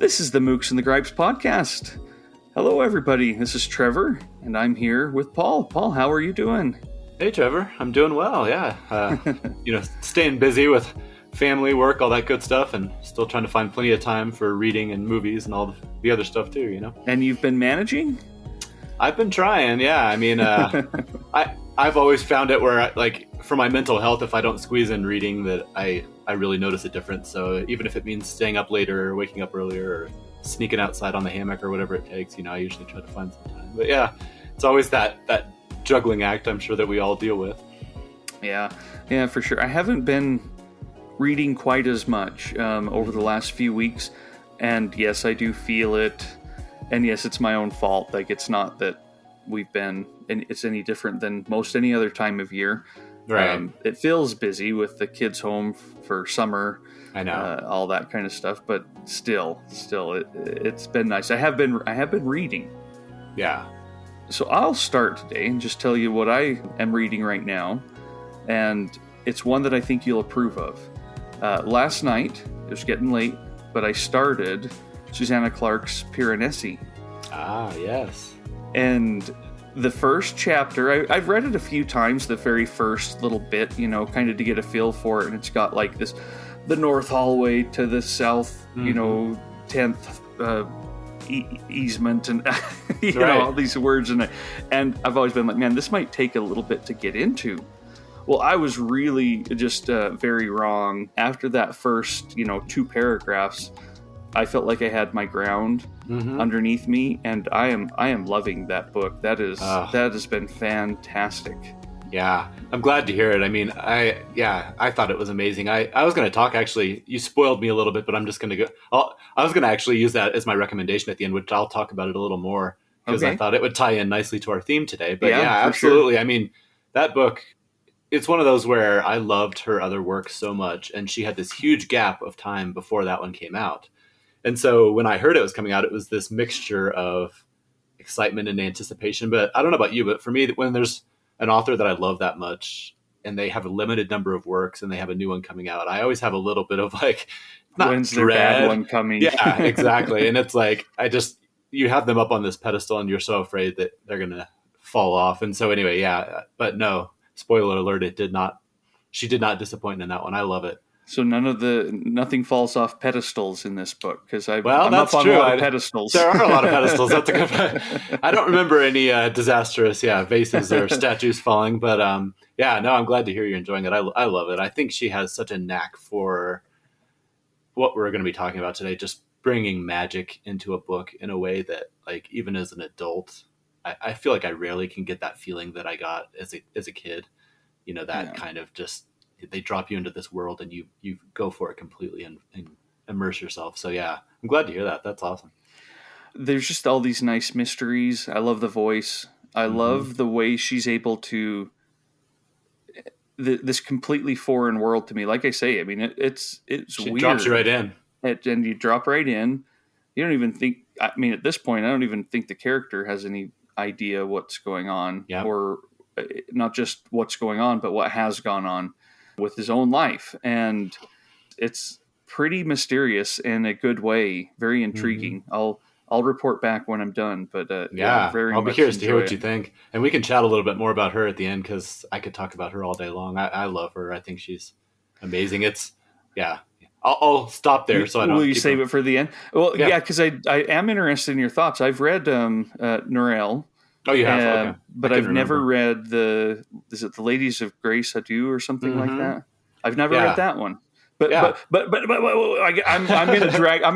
This is the Mooks and the Gripes podcast. Hello, everybody. This is Trevor, and I'm here with Paul. Paul, how are you doing? Hey, Trevor. I'm doing well, yeah. Staying busy with family, work, all that good stuff, and still trying to find plenty of time for reading and movies and all the other stuff, too, you know? And you've been managing? I've been trying, yeah. I mean, I've always found it where, for my mental health, if I don't squeeze in reading, that I really notice a difference. So even if it means staying up later or waking up earlier or sneaking outside on the hammock or whatever it takes, I usually try to find some time. But yeah, it's always that juggling act, I'm sure, that we all deal with. Yeah, for sure. I haven't been reading quite as much over the last few weeks. And yes, I do feel it. And yes, it's my own fault. It's not that it's any different than most any other time of year. Right. It feels busy with the kids home for summer. I know. All that kind of stuff, but still, it's been nice. I have been reading. Yeah. So I'll start today and just tell you what I am reading right now, and it's one that I think you'll approve of. Last night, it was getting late, but I started Susanna Clarke's Piranesi. Ah, yes. And the first chapter, I've read it a few times, the very first little bit, kind of to get a feel for it. And it's got the north hallway to the south, 10th easement and, right. All these words. And I've always been like, man, this might take a little bit to get into. Well, I was really just very wrong. After that first, 2 paragraphs, I felt like I had my ground underneath me, and I am loving that book. That has been fantastic. Yeah, I'm glad to hear it. I mean, I thought it was amazing. I was going to talk, actually. You spoiled me a little bit, but I'm just going to go. I was going to actually use that as my recommendation at the end, which I'll talk about it a little more, because I thought it would tie in nicely to our theme today. But yeah, absolutely. Sure. I mean, that book, it's one of those where I loved her other work so much, and she had this huge gap of time before that one came out. And so when I heard it was coming out, it was this mixture of excitement and anticipation. But I don't know about you, but for me, when there's an author that I love that much and they have a limited number of works and they have a new one coming out, I always have a little bit of not when's dread. Their bad one coming? Yeah, exactly. And it's you have them up on this pedestal and you're so afraid that they're going to fall off. And so anyway, yeah, but no, spoiler alert, she did not disappoint in that one. I love it. So nothing falls off pedestals in this book, because I'm that's up on true. a lot of pedestals. There are a lot of pedestals. That's a good point. I don't remember any disastrous vases or statues falling, but I'm glad to hear you're enjoying it. I love it. I think she has such a knack for what we're going to be talking about today, just bringing magic into a book in a way that, even as an adult, I feel like I rarely can get that feeling that I got as a kid. Kind of just, they drop you into this world and you go for it completely and immerse yourself. So yeah, I'm glad to hear that. That's awesome. There's just all these nice mysteries. I love the voice. I love the way she's able to this completely foreign world to me. Like I say, I mean, it's she weird. Drops you right in. And you drop right in. You don't even think, I mean, at this point, I don't even think the character has any idea what's going on, or not just what's going on, but what has gone on with his own life. And it's pretty mysterious in a good way, very intriguing. I'll report back when I'm done, but I'll be curious to hear what you think, and we can chat a little bit more about her at the end, because I could talk about her all day long. I love her. I think she's amazing. I'll stop there. So I don't. Will you save it for the end? Well, because I am interested in your thoughts. I've read Norelle. Oh, you have? Okay. But I've never read the Ladies of Grace Adieu or something like that? I've never read that one. But I'm going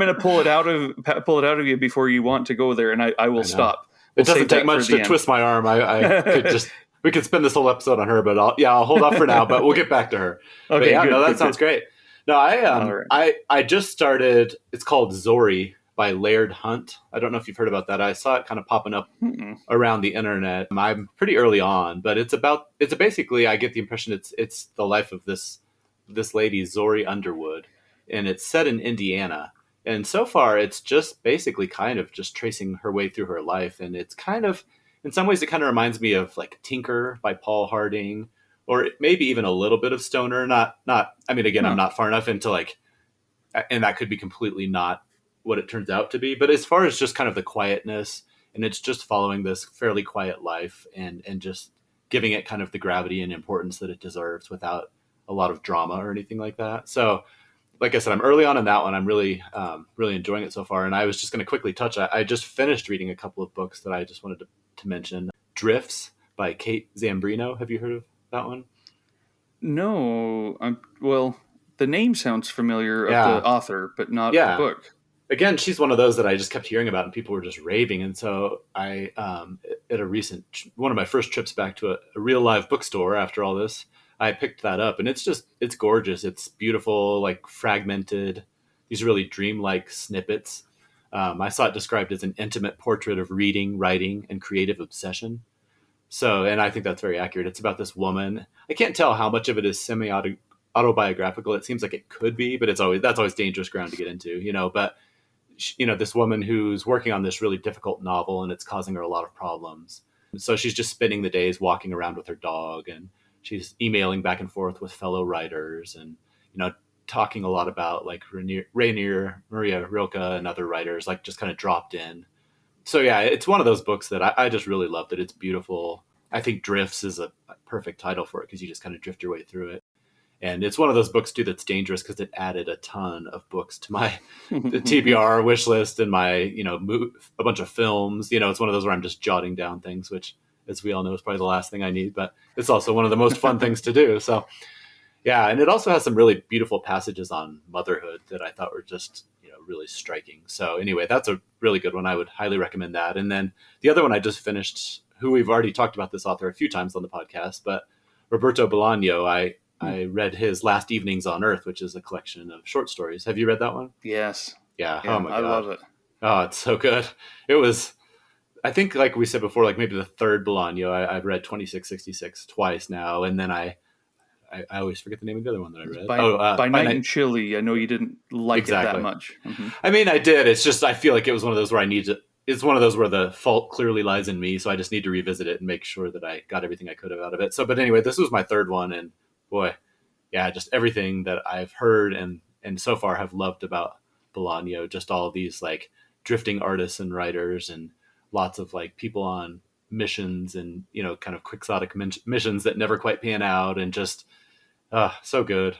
to pull it out of you before you want to go there, and I will stop. It doesn't take much to twist my arm. We could spend this whole episode on her, but I'll hold off for now, but we'll get back to her. Okay, that sounds great. No, I just started, it's called Zory by Laird Hunt. I don't know if you've heard about that. I saw it kind of popping up around the internet. I'm pretty early on, but it's basically, I get the impression it's the life of this lady, Zory Underwood, and it's set in Indiana. And so far, it's just basically kind of just tracing her way through her life. And it's kind of, in some ways, it kind of reminds me of Tinker by Paul Harding, or maybe even a little bit of Stoner. I'm not far enough into and that could be completely not what it turns out to be. But as far as just kind of the quietness, and it's just following this fairly quiet life and just giving it kind of the gravity and importance that it deserves without a lot of drama or anything like that. So like I said, I'm early on in that one. I'm really, really enjoying it so far. And I was just going to quickly touch. I just finished reading a couple of books that I just wanted to mention. Drifts by Kate Zambrino. Have you heard of that one? No. Well, the name sounds familiar of the author, but not the book. Again, she's one of those that I just kept hearing about and people were just raving. And so I, at a recent, one of my first trips back to a real live bookstore after all this, I picked that up, and it's gorgeous. It's beautiful, like fragmented, these really dreamlike snippets. I saw it described as an intimate portrait of reading, writing, and creative obsession. So, and I think that's very accurate. It's about this woman. I can't tell how much of it is autobiographical. It seems like it could be, but that's always dangerous ground to get into, but this woman who's working on this really difficult novel, and it's causing her a lot of problems. So she's just spending the days walking around with her dog, and she's emailing back and forth with fellow writers, and talking a lot about like Rainier, Maria Rilke, and other writers, like just kind of dropped in. So yeah, it's one of those books that I just really loved it. It's beautiful. I think Drifts is a perfect title for it because you just kind of drift your way through it. And it's one of those books too that's dangerous because it added a ton of books to my TBR wish list and my a bunch of films. It's one of those where I'm just jotting down things, which, as we all know, is probably the last thing I need, but it's also one of the most fun things to do. So yeah, and it also has some really beautiful passages on motherhood that I thought were just really striking. So anyway, that's a really good one. I would highly recommend that. And then the other one I just finished, who we've already talked about this author a few times on the podcast, but Roberto Bolaño, I read his Last Evenings on Earth, which is a collection of short stories. Have you read that one? Yes. Yeah. Oh my God. I love it. Oh, it's so good. It was, I think, like we said before, like maybe the third Bolaño. I've read 2666 twice now. And then I always forget the name of the other one that I read. By Night in Chile. I know you didn't like it that much. Mm-hmm. I mean, I did. It's just, I feel like it was one of those where it's one of those where the fault clearly lies in me. So I just need to revisit it and make sure that I got everything I could have out of it. So, but anyway, this was my third one. And boy, yeah, just everything that I've heard and so far have loved about Bolaño, just all of these like drifting artists and writers and lots of like people on missions and, kind of quixotic missions that never quite pan out, and just, so good.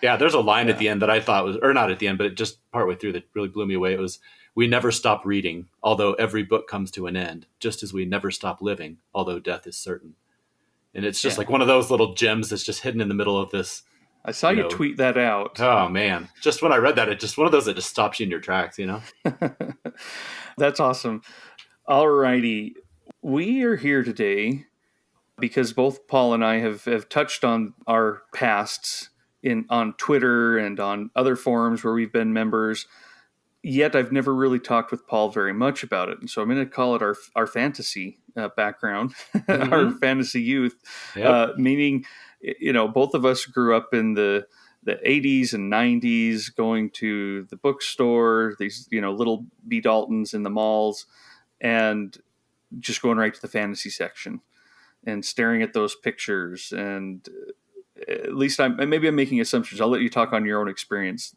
Yeah, there's a line at the end that I thought was, or not at the end, but it just partway through that really blew me away. It was, "We never stop reading, although every book comes to an end, just as we never stop living, although death is certain." And it's just like one of those little gems that's just hidden in the middle of this. I saw you tweet that out. Oh man. Just when I read that, it's just one of those that just stops you in your tracks, That's awesome. All righty. We are here today because both Paul and I have touched on our pasts on Twitter and on other forums where we've been members. Yet I've never really talked with Paul very much about it. And so I'm going to call it our fantasy background, mm-hmm. our fantasy youth, meaning, both of us grew up in the 80s and 90s, going to the bookstore, these, little B. Daltons in the malls, and just going right to the fantasy section and staring at those pictures. And at least maybe I'm making assumptions. I'll let you talk on your own experience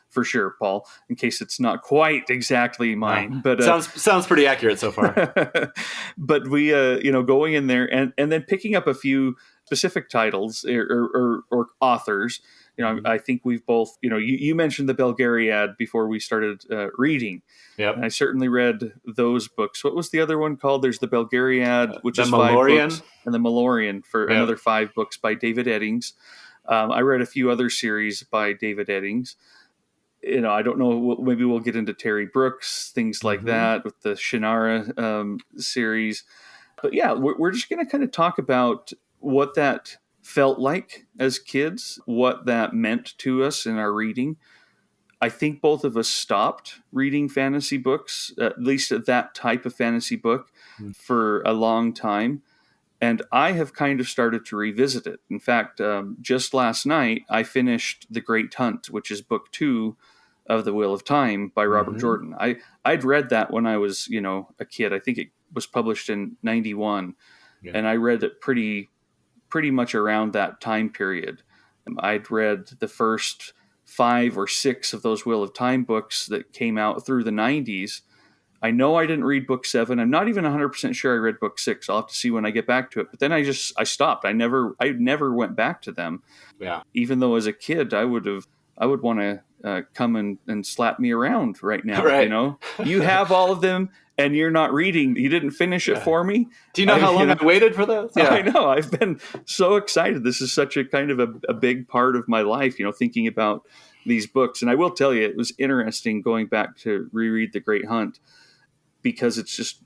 for sure, Paul, in case it's not quite exactly mine. But sounds pretty accurate so far. But we, going in there and then picking up a few specific titles or authors. I think we've both, you mentioned the Belgariad before we started reading. Yep. And I certainly read those books. What was the other one called? There's the Belgariad, which is Mallorean. 5 books, and the Mallorean for another 5 books by David Eddings. I read a few other series by David Eddings. I don't know, maybe we'll get into Terry Brooks, things like mm-hmm. that with the Shannara series. But yeah, we're just going to kind of talk about what that felt like as kids, what that meant to us in our reading. I think both of us stopped reading fantasy books, at least that type of fantasy book, for a long time. And I have kind of started to revisit it. In fact, just last night, I finished The Great Hunt, which is book 2 of The Wheel of Time by Robert mm-hmm. Jordan. I'd read that when I was, a kid. I think it was published in 91. Yeah. And I read it pretty much around that time period. I'd read the first 5 or 6 of those Wheel of Time books that came out through the 90s. I know I didn't read book 7. I'm not even 100% sure I read book 6. I'll have to see when I get back to it. But then I stopped. I never went back to them. Yeah. Even though as a kid I would want to come and slap me around right now. Right. You know, you have all of them and you're not reading. You didn't finish it for me. Do you know how long I waited for this? Yeah. I know. I've been so excited. This is such a kind of a big part of my life, you know, thinking about these books. And I will tell you, it was interesting going back to reread The Great Hunt, because it's just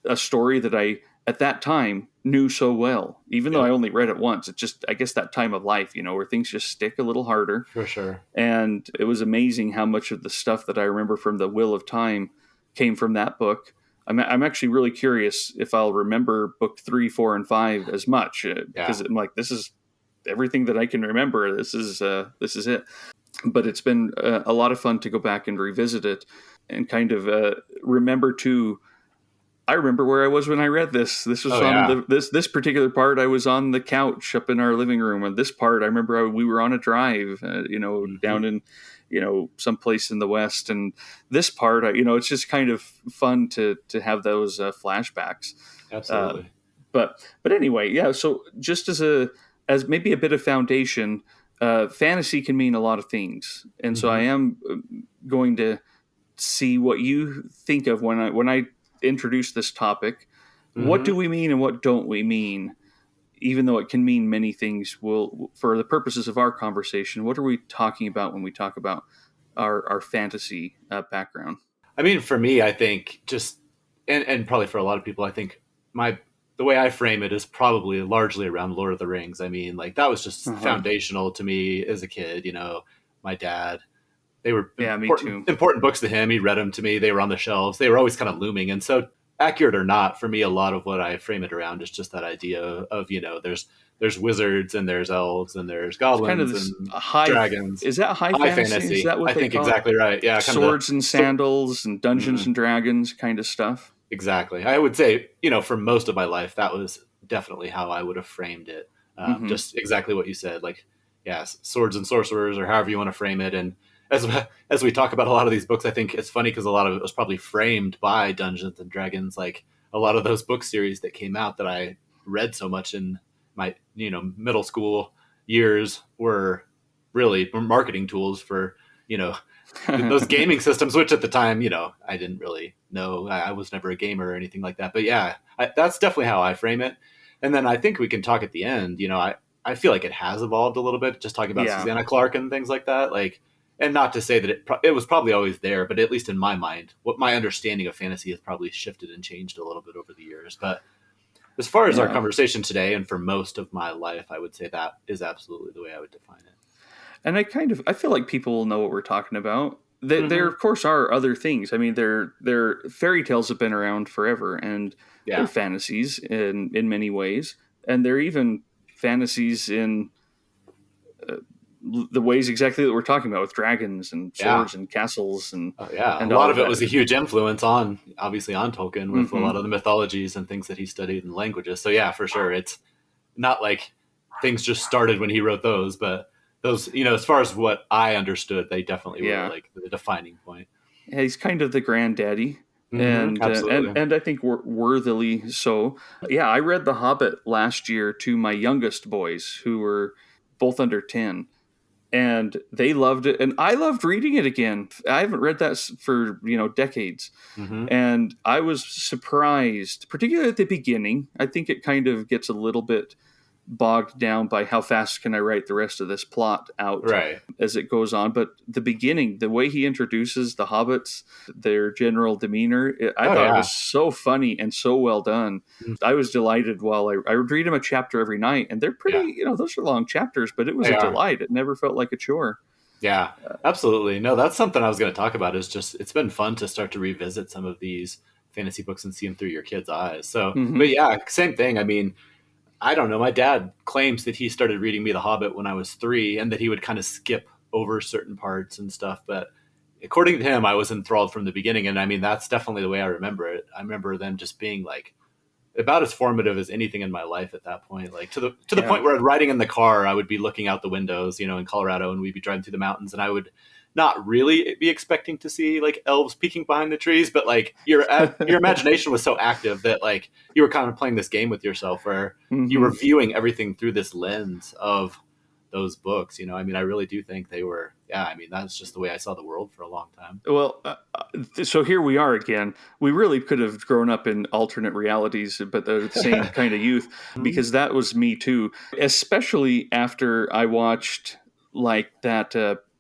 a story that I, at that time, knew so well, even though I only read it once. It's just, I guess, that time of life, you know, where things just stick a little harder. For sure. And it was amazing how much of the stuff that I remember from the Wheel of Time came from that book. I'm actually really curious if I'll remember book 3, 4, and 5 as much, because I'm like, this is everything that I can remember. This is it. But it's been a lot of fun to go back and revisit it and kind of remember too. I remember where I was when I read this. This was this particular part. I was on the couch up in our living room, and this part I remember we were on a drive, down in, someplace in the West. And this part, it's just kind of fun to have those flashbacks. Absolutely. But anyway, yeah. So just as maybe a bit of foundation, fantasy can mean a lot of things, and so I am going to see what you think of when I introduce this topic. What do we mean and what don't we mean? Even though it can mean many things, for the purposes of our conversation, what are we talking about when we talk about our fantasy background? I mean, for me, I think just, and probably for a lot of people, I think the way I frame it is probably largely around Lord of the Rings. I mean, like, that was just foundational to me as a kid. You know, my dad, they were important books to him. He read them to me. They were on the shelves. They were always kind of looming. And so, accurate or not, for me, a lot of what I frame it around is just that idea of, there's wizards and there's elves and there's goblins and dragons. Is that high fantasy? Is that what I think exactly right. Yeah, swords and sandals and Dungeons and Dragons kind of stuff. Exactly. I would say, for most of my life, that was definitely how I would have framed it. Just exactly what you said. Like, swords and sorcerers, or however you want to frame it. And as we talk about a lot of these books, I think it's funny because a lot of it was probably framed by Dungeons and Dragons. Like, a lot of those book series that came out that I read so much in my, middle school years were really marketing tools for, those gaming systems, which at the time, I didn't really know. I was never a gamer or anything like that. But yeah, that's definitely how I frame it. And then I think we can talk at the end. I feel like it has evolved a little bit, just talking about Susanna Clarke and things like that. Like, and not to say that it was probably always there, but at least in my mind, what my understanding of fantasy has probably shifted and changed a little bit over the years. But as far as our conversation today, and for most of my life, I would say that is absolutely the way I would define it. And I feel like people will know what we're talking about. There, of course, are other things. I mean, their fairy tales have been around forever, and they're fantasies in many ways, and they're even fantasies in the ways exactly that we're talking about, with dragons and swords and castles and and a lot of it was a huge influence on Tolkien with a lot of the mythologies and things that he studied in languages. So yeah, for sure, it's not like things just started when he wrote those, but those, as far as what I understood, they definitely were like the defining point. Yeah, he's kind of the granddaddy, and I think worthily so. Yeah, I read The Hobbit last year to my youngest boys, who were both under 10. And they loved it, and I loved reading it again. I haven't read that for decades, and I was surprised, particularly at the beginning. I think it kind of gets a little bit bogged down by how fast can I write the rest of this plot out as it goes on. But the beginning, the way he introduces the hobbits, their general demeanor, I thought it was so funny and so well done. I was delighted. While I would read them a chapter every night, and they're pretty, those are long chapters, but it was a delight. It never felt like a chore. Yeah, absolutely. No, that's something I was going to talk about, is just, it's been fun to start to revisit some of these fantasy books and see them through your kids' eyes. So, but yeah, same thing. I mean, I don't know. My dad claims that he started reading me The Hobbit when I was 3, and that he would kind of skip over certain parts and stuff. But according to him, I was enthralled from the beginning. And I mean, that's definitely the way I remember it. I remember them just being like, about as formative as anything in my life at that point. Like to the point where riding in the car, I would be looking out the windows, in Colorado, and we'd be driving through the mountains, and I would not really be expecting to see like elves peeking behind the trees, but like your imagination was so active that like you were kind of playing this game with yourself where you were viewing everything through this lens of those books. I mean, I really do think they were, that's just the way I saw the world for a long time. Well, so here we are again. We really could have grown up in alternate realities, but they're the same kind of youth, because that was me too, especially after I watched like that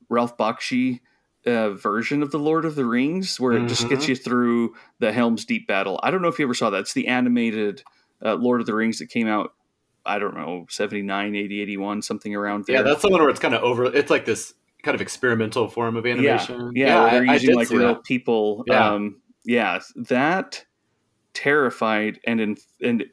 Ralph Bakshi version of The Lord of the Rings, where it just gets you through the Helm's Deep battle. I don't know if you ever saw that. It's the animated Lord of the Rings that came out, I don't know, 79, 80, 81, something around there. Yeah, that's the one where it's kind of it's like this kind of experimental form of animation. Yeah, they're using like real people. Yeah. That terrified and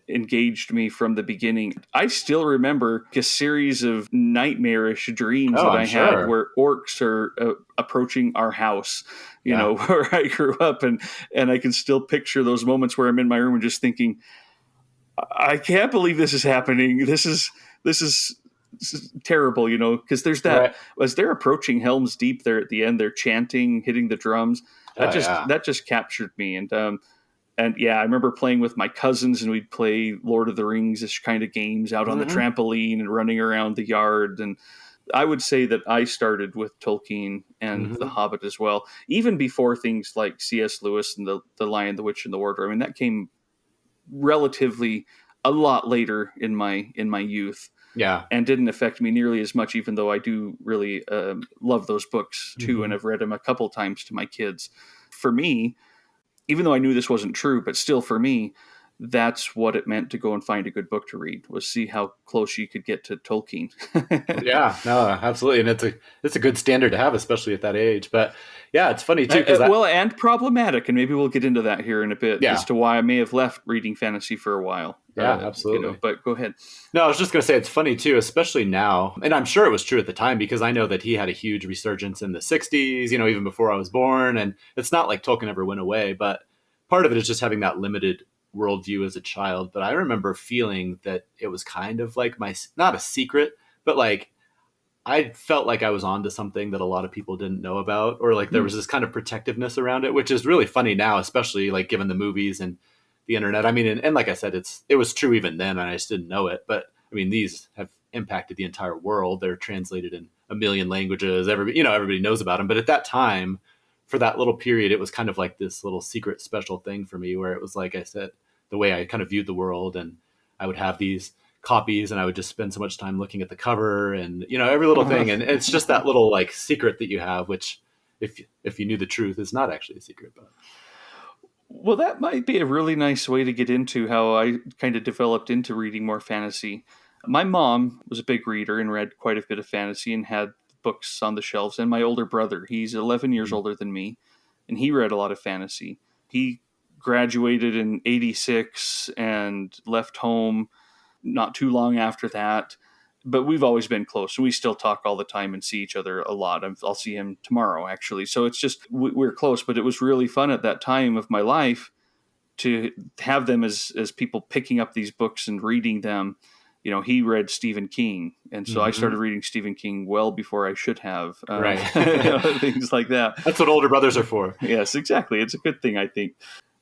engaged me from the beginning. I still remember a series of nightmarish dreams that I had where orcs are approaching our house, where I grew up, and I can still picture those moments where I'm in my room and just thinking, I can't believe this is happening. This is terrible, because there's that as they're approaching Helm's Deep there at the end, they're chanting, hitting the drums. That just captured me. And I remember playing with my cousins, and we'd play Lord of the Rings-ish kind of games out on the trampoline and running around the yard. And I would say that I started with Tolkien and The Hobbit as well, even before things like C.S. Lewis and the Lion, the Witch, and the Wardrobe. I mean, that came relatively a lot later in my youth. Yeah. And didn't affect me nearly as much, even though I do really love those books too. And I've read them a couple times to my kids. For me, even though I knew this wasn't true, but still for me, that's what it meant to go and find a good book to read, was see how close you could get to Tolkien. Yeah, no, absolutely. And it's a good standard to have, especially at that age. But yeah, it's funny too. And problematic. And maybe we'll get into that here in a bit as to why I may have left reading fantasy for a while. Yeah, absolutely. But go ahead. No, I was just going to say it's funny too, especially now. And I'm sure it was true at the time, because I know that he had a huge resurgence in the 60s, even before I was born. And it's not like Tolkien ever went away, but part of it is just having that limited worldview as a child. But I remember feeling that it was kind of like not a secret, but like I felt like I was onto something that a lot of people didn't know about, or like there was this kind of protectiveness around it, which is really funny now, especially like given the movies and the internet. I mean, and like I said, it was true even then, and I just didn't know it. But I mean, these have impacted the entire world. They're translated in a million languages. Everybody knows about them. But at that time, for that little period, it was kind of like this little secret special thing for me, where it was, like I said, the way I kind of viewed the world. And I would have these copies, and I would just spend so much time looking at the cover and, every little thing. And it's just that little like secret that you have, which if you knew the truth, is not actually a secret. But well, that might be a really nice way to get into how I kind of developed into reading more fantasy. My mom was a big reader and read quite a bit of fantasy and had books on the shelves. And my older brother, he's 11 years older than me, and he read a lot of fantasy. He graduated in 86 and left home not too long after that. But we've always been close, and we still talk all the time and see each other a lot. I'll see him tomorrow, actually. So it's just, we're close, but it was really fun at that time of my life to have them as people picking up these books and reading them. He read Stephen King, and so I started reading Stephen King well before I should have. Right. Things like that. That's what older brothers are for. Yes, exactly. It's a good thing, I think.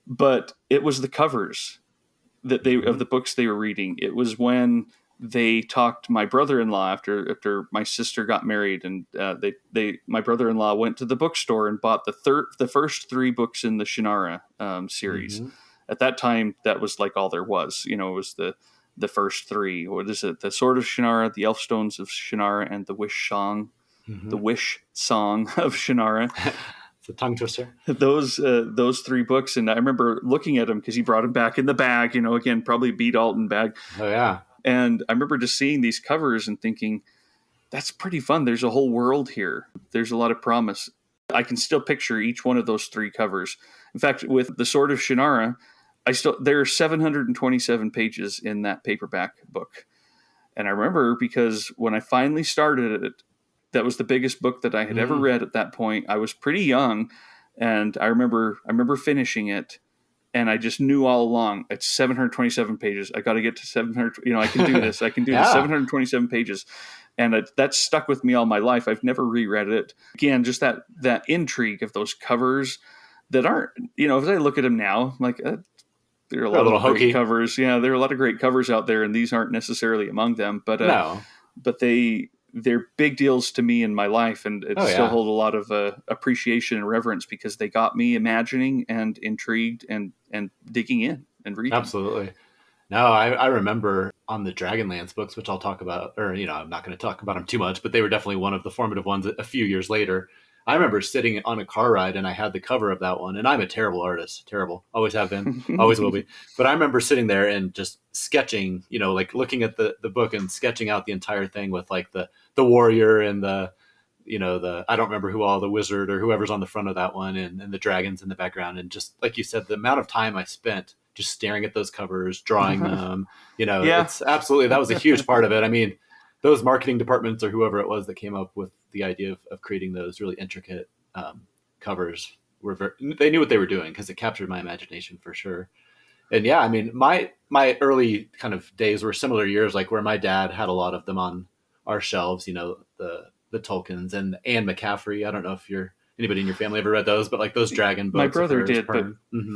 But it was the covers that of the books they were reading. It was when they talked to my brother-in-law after my sister got married, and my brother-in-law went to the bookstore and bought the first 3 books in the Shannara series. At that time, that was like all there was. It was the first 3. What is it? The Sword of Shannara, the Elfstones of Shannara, and the Wish Song of Shannara. It's a tongue twister. Those 3 books, and I remember looking at them because he brought them back in the bag. Again, probably B. Dalton bag. Oh yeah. And I remember just seeing these covers and thinking, that's pretty fun. There's a whole world here. There's a lot of promise. I can still picture each one of those 3 covers. In fact, with the Sword of Shannara, there are 727 pages in that paperback book. And I remember because when I finally started it, that was the biggest book that I had ever read at that point. I was pretty young, and I remember finishing it And I just knew all along, it's 727 pages. I got to get to 700. I can do this. I can do this. 727 pages. And that's stuck with me all my life. I've never reread it. Again, just that intrigue of those covers that aren't, as I look at them now, I'm like, there are a lot of great covers. Yeah, there are a lot of great covers out there, and these aren't necessarily among them. But no. But they're big deals to me in my life, and it still hold a lot of appreciation and reverence because they got me imagining and intrigued and digging in and reading. Absolutely. No, I remember on the Dragonlance books, which I'll talk about, or, I'm not going to talk about them too much, but they were definitely one of the formative ones a few years later. I remember sitting on a car ride and I had the cover of that one, and I'm a terrible artist, terrible, always have been, always will be. But I remember sitting there and just sketching, like looking at the book and sketching out the entire thing with like the warrior and the I don't remember who all, the wizard or whoever's on the front of that one, and the dragons in the background. And just like you said, the amount of time I spent just staring at those covers, drawing them, it's absolutely, that was a huge part of it. I mean, those marketing departments or whoever it was that came up with the idea of creating those really intricate covers they knew what they were doing, because it captured my imagination for sure. And yeah, I mean, my early kind of days were similar years, like where my dad had a lot of them on our shelves, the Tolkiens and Anne McCaffrey. I don't know if anybody in your family ever read those, but like those dragon books. My brother did, but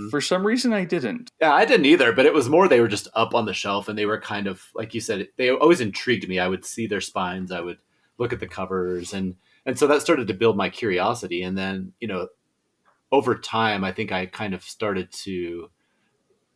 for some reason I didn't. Yeah, I didn't either, but it was more they were just up on the shelf, and they were kind of, like you said, they always intrigued me. I would see their spines, I would look at the covers, and so that started to build my curiosity. And then, over time, I think I kind of started to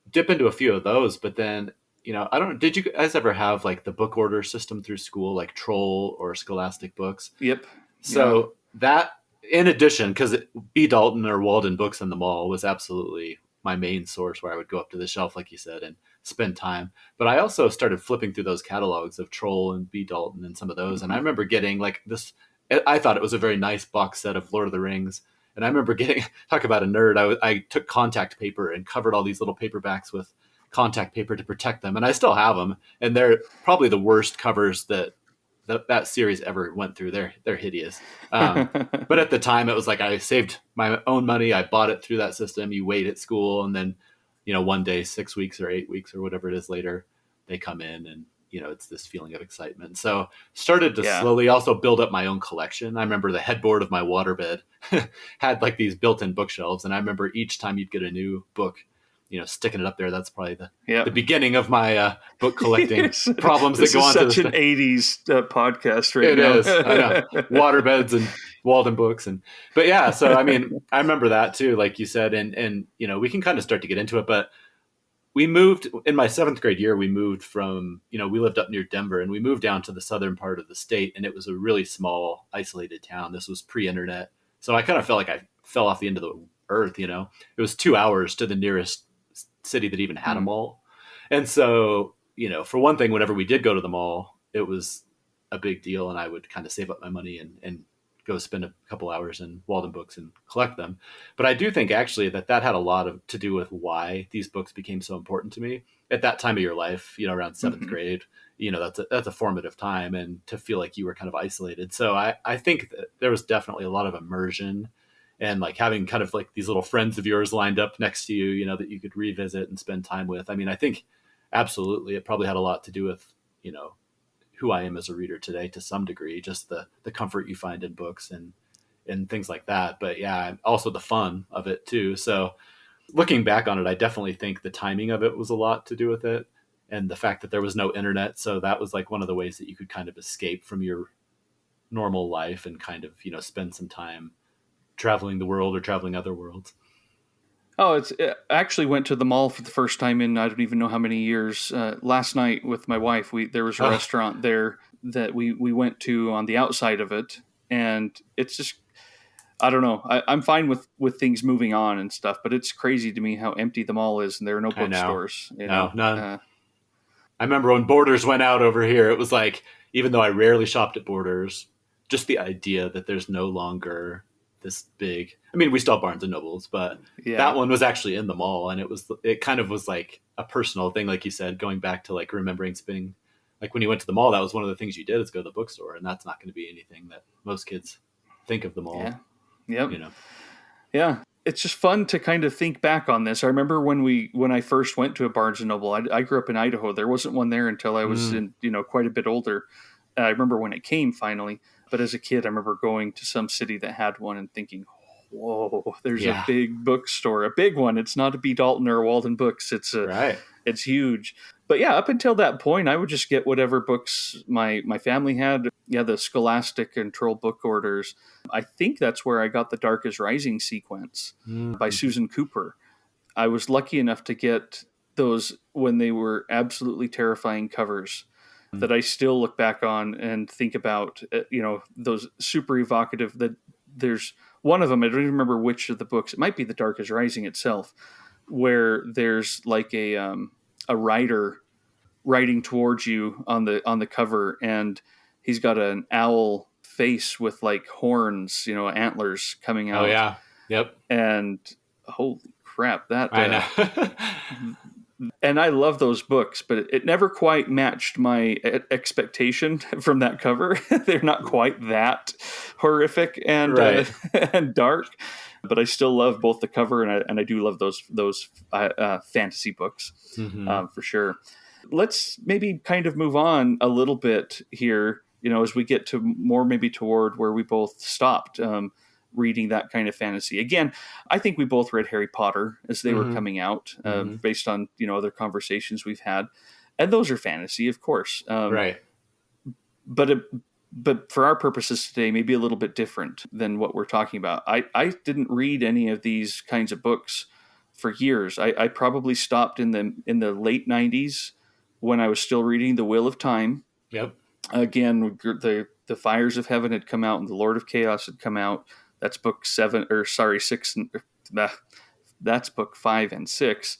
dip into a few of those, but then, did you guys ever have like the book order system through school, like Troll or Scholastic Books? Yep. So that, in addition, because B. Dalton or Walden Books in the mall was absolutely my main source where I would go up to the shelf, like you said, and spend time. But I also started flipping through those catalogs of Troll and B. Dalton and some of those. And I remember getting like this, I thought it was a very nice box set of Lord of the Rings. And I remember getting, talk about a nerd, I took contact paper and covered all these little paperbacks with contact paper to protect them. And I still have them. And they're probably the worst covers that series ever went through. They're hideous. But at the time, it was like I saved my own money. I bought it through that system. You wait at school, and then, one day, 6 weeks or 8 weeks or whatever it is later, they come in, and it's this feeling of excitement. So started to slowly also build up my own collection. I remember the headboard of my waterbed had like these built-in bookshelves, and I remember each time you'd get a new book, sticking it up there. That's probably the beginning of my book collecting problems that go on. This is such an 80s podcast right now. It is. I know. Waterbeds and Walden Books. But yeah, so I mean, I remember that too, like you said, and we can kind of start to get into it, but we moved in my 7th grade year. We moved from, we lived up near Denver, and we moved down to the southern part of the state, and it was a really small, isolated town. This was pre-internet. So I kind of felt like I fell off the end of the earth, It was 2 hours to the nearest city that even had a mall. And so, for one thing, whenever we did go to the mall, it was a big deal, and I would kind of save up my money and go spend a couple hours in Walden Books and collect them. But I do think actually that had a lot to do with why these books became so important to me at that time of your life, around 7th grade. That's a formative time, and to feel like you were kind of isolated. So I think that there was definitely a lot of immersion, and like having kind of like these little friends of yours lined up next to you, that you could revisit and spend time with. I mean, I think absolutely it probably had a lot to do with, who I am as a reader today to some degree, just the comfort you find in books and things like that. But yeah, also the fun of it too. So looking back on it, I definitely think the timing of it was a lot to do with it, and the fact that there was no internet. So that was like one of the ways that you could kind of escape from your normal life and kind of, spend some time traveling the world or traveling other worlds. Oh, I actually went to the mall for the first time in I don't even know how many years. Last night with my wife, there was a restaurant there that we went to on the outside of it, and it's just, I don't know. I'm fine with things moving on and stuff, but it's crazy to me how empty the mall is, and there are no bookstores. No, none. I remember when Borders went out over here, it was like, even though I rarely shopped at Borders, just the idea that there's no longer this big, I mean, we still have Barnes and Nobles, but that one was actually in the mall, and it kind of was like a personal thing, like you said, going back to like remembering spending, like when you went to the mall, that was one of the things you did, is go to the bookstore, and that's not going to be anything that most kids think of the mall. Yeah. Yep. Yeah. it's just fun to kind of think back on this. I remember when I first went to a Barnes and Noble. I grew up in Idaho. There wasn't one there until I was in quite a bit older. I remember when it came finally, but as a kid, I remember going to some city that had one and thinking, "Whoa, there's a big bookstore, a big one. It's not a B. Dalton or a Walden Books. It's huge." But yeah, up until that point, I would just get whatever books my family had. Yeah, the Scholastic and Troll book orders. I think that's where I got the Dark is Rising sequence by Susan Cooper. I was lucky enough to get those when they were absolutely terrifying covers that I still look back on and think about, those super evocative. That there's one of them, I don't even remember which of the books. It might be the Dark is Rising itself, where there's like a rider riding towards you on the cover, and he's got an owl face with like horns, antlers coming out. Oh yeah, yep. And holy crap, that I know. And I love those books, but it never quite matched my expectation from that cover. They're not quite that horrific and and dark, but I still love both the cover and I do love those fantasy books for sure. Let's maybe kind of move on a little bit here, as we get to more maybe toward where we both stopped reading that kind of fantasy. Again, I think we both read Harry Potter as they were coming out, based on other conversations we've had, and those are fantasy, of course. But for our purposes today, maybe a little bit different than what we're talking about. I didn't read any of these kinds of books for years. I probably stopped in the late 90s when I was still reading The Wheel of Time. Yep. Again, the Fires of Heaven had come out and The Lord of Chaos had come out. That's book 6. That's book 5 and 6.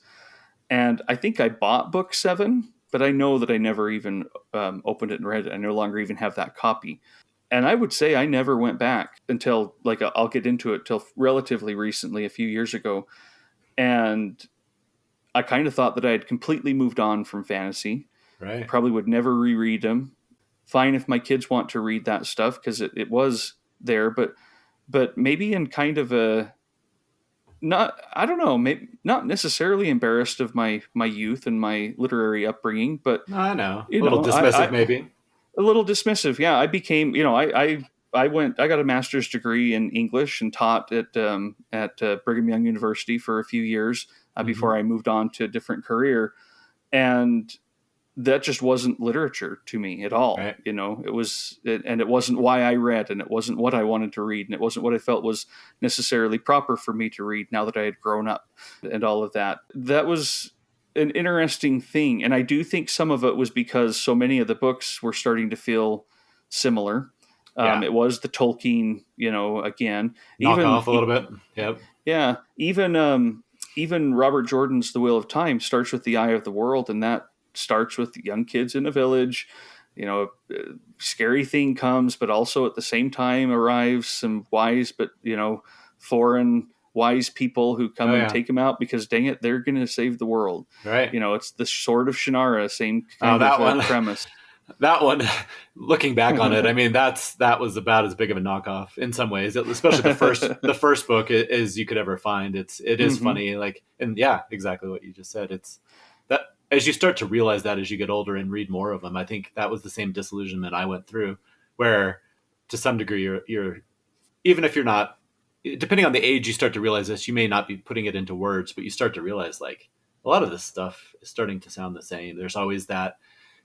And I think I bought book 7, but I know that I never even opened it and read it. I no longer even have that copy. And I would say I never went back until, like, I'll get into it, till relatively recently, a few years ago. And I kind of thought that I had completely moved on from fantasy. Right. Probably would never reread them. Fine if my kids want to read that stuff, because it was there, but maybe in kind of a, maybe not necessarily embarrassed of my youth and my literary upbringing, but I know, a little dismissive, maybe a little dismissive. Yeah. I became, I got a master's degree in English and taught at Brigham Young University for a few years before I moved on to a different career. And that just wasn't literature to me at all. Right. It wasn't why I read, and it wasn't what I wanted to read, and it wasn't what I felt was necessarily proper for me to read now that I had grown up and all of that. That was an interesting thing. And I do think some of it was because so many of the books were starting to feel similar. It was the Tolkien, again. Knock off a little bit. Yep. Yeah. Even Robert Jordan's The Wheel of Time starts with the eye of the world, and that starts with young kids in a village. A scary thing comes, but also at the same time arrives some wise, but foreign wise people who come and take them out because, dang it, they're going to save the world. Right. It's the Sword of Shannara, same kind of premise. That one, looking back on it, I mean, that was about as big of a knockoff in some ways, especially the first book is you could ever find. It is funny, like, and yeah, exactly what you just said. It's that as you start to realize that as you get older and read more of them, I think that was the same disillusionment I went through, where to some degree you're even if you're not, depending on the age, you start to realize this. You may not be putting it into words, but you start to realize like a lot of this stuff is starting to sound the same. There's always that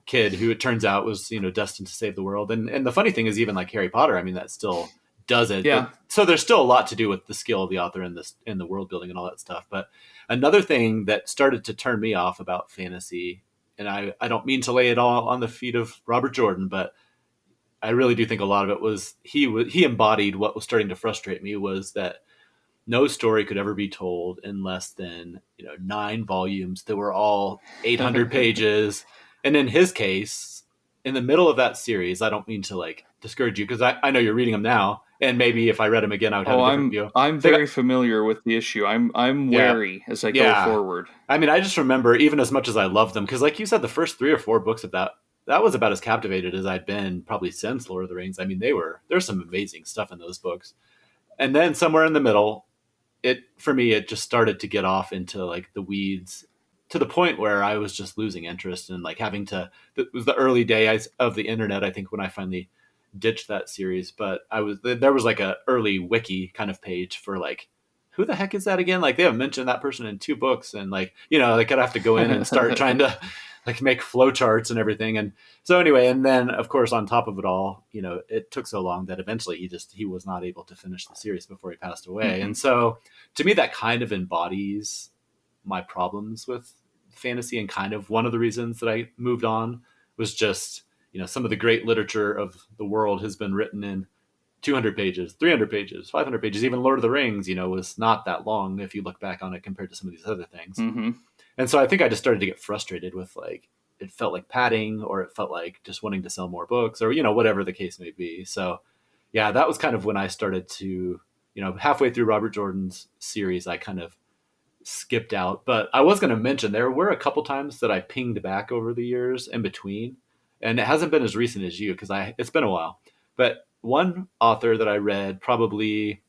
kid who it turns out was destined to save the world, and the funny thing is, even like Harry Potter, I mean, that still does it. Yeah. So there's still a lot to do with the skill of the author and the world building and all that stuff. But another thing that started to turn me off about fantasy, and I don't mean to lay it all on the feet of Robert Jordan, but I really do think a lot of it was he embodied what was starting to frustrate me, was that no story could ever be told in less than 9 volumes that were all 800 pages. And in his case, in the middle of that series, I don't mean to like discourage you, because I know you're reading them now, and maybe if I read them again, I would have a different view. I'm very familiar with the issue. I'm wary as I go forward. I mean, I just remember, even as much as I love them, because like you said, the first 3 or 4 books of that was about as captivated as I'd been probably since Lord of the Rings. I mean, there's some amazing stuff in those books. And then somewhere in the middle, for me, it just started to get off into like the weeds to the point where I was just losing interest and like having to, it was the early days of the internet, I think, when I finally ditched that series. But there was like a early wiki kind of page for like, who the heck is that again? Like they haven't mentioned that person in 2 books. And like, like I'd have to go in and start trying to like make flowcharts and everything. And so anyway, and then of course, on top of it all, it took so long that eventually he was not able to finish the series before he passed away. And so to me, that kind of embodies my problems with fantasy, and kind of one of the reasons that I moved on was just, some of the great literature of the world has been written in 200 pages, 300 pages, 500 pages. Even Lord of the Rings, was not that long if you look back on it compared to some of these other things. And so I think I just started to get frustrated with like, it felt like padding, or it felt like just wanting to sell more books, or, whatever the case may be. So yeah, that was kind of when I started to, halfway through Robert Jordan's series, I kind of skipped out. But I was going to mention there were a couple times that I pinged back over the years in between, and it hasn't been as recent as you, because it's been a while. But one author that I read, probably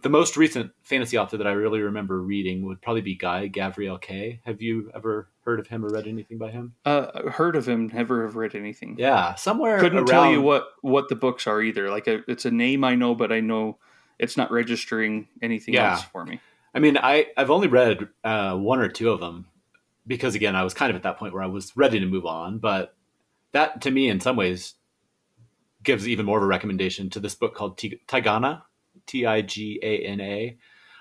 the most recent fantasy author that I really remember reading, would probably be Gavriel Kay. Have you ever heard of him or read anything by him? Heard of him, never have read anything. Yeah, somewhere couldn't around... tell you what the books are either. Like it's a name I know, but I know it's not registering anything else for me. I mean, I've only read 1 or 2 of them, because again, I was kind of at that point where I was ready to move on. But that, to me, in some ways, gives even more of a recommendation to this book called Tigana, Tigana.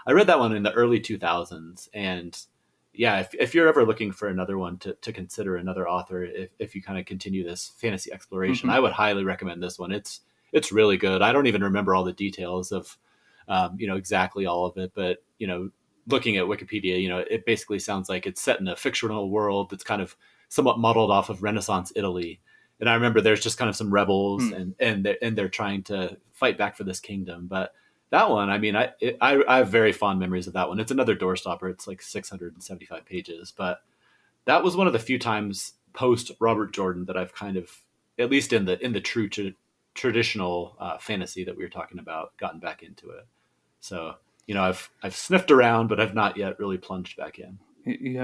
I read that one in the early 2000s, and yeah, if you're ever looking for another one to consider, another author, if you kind of continue this fantasy exploration, I would highly recommend this one. It's really good. I don't even remember all the details of exactly all of it, but looking at Wikipedia, it basically sounds like it's set in a fictional world that's kind of somewhat modeled off of Renaissance Italy. And I remember there's just kind of some rebels and they're trying to fight back for this kingdom. But that one, I mean, I have very fond memories of that one. It's another doorstopper. It's like 675 pages, but that was one of the few times post Robert Jordan that I've kind of, at least in the true traditional fantasy that we were talking about, gotten back into it. So, I've sniffed around, but I've not yet really plunged back in. You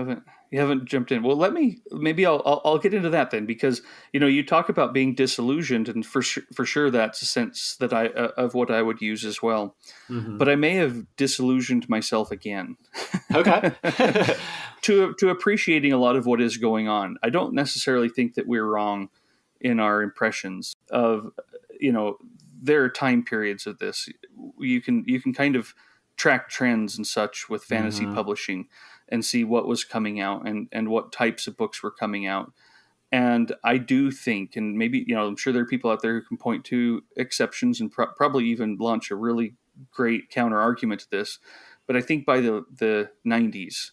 haven't jumped in. Well, maybe I'll get into that then, because you talk about being disillusioned, and for sure that's a sense that of what I would use as well. But I may have disillusioned myself again. Okay. to appreciating a lot of what is going on. I don't necessarily think that we're wrong in our impressions of there are time periods of this. You can kind of track trends and such with fantasy publishing and see what was coming out and what types of books were coming out. And I do think, and maybe, I'm sure there are people out there who can point to exceptions and probably even launch a really great counter argument to this. But I think by the 90s,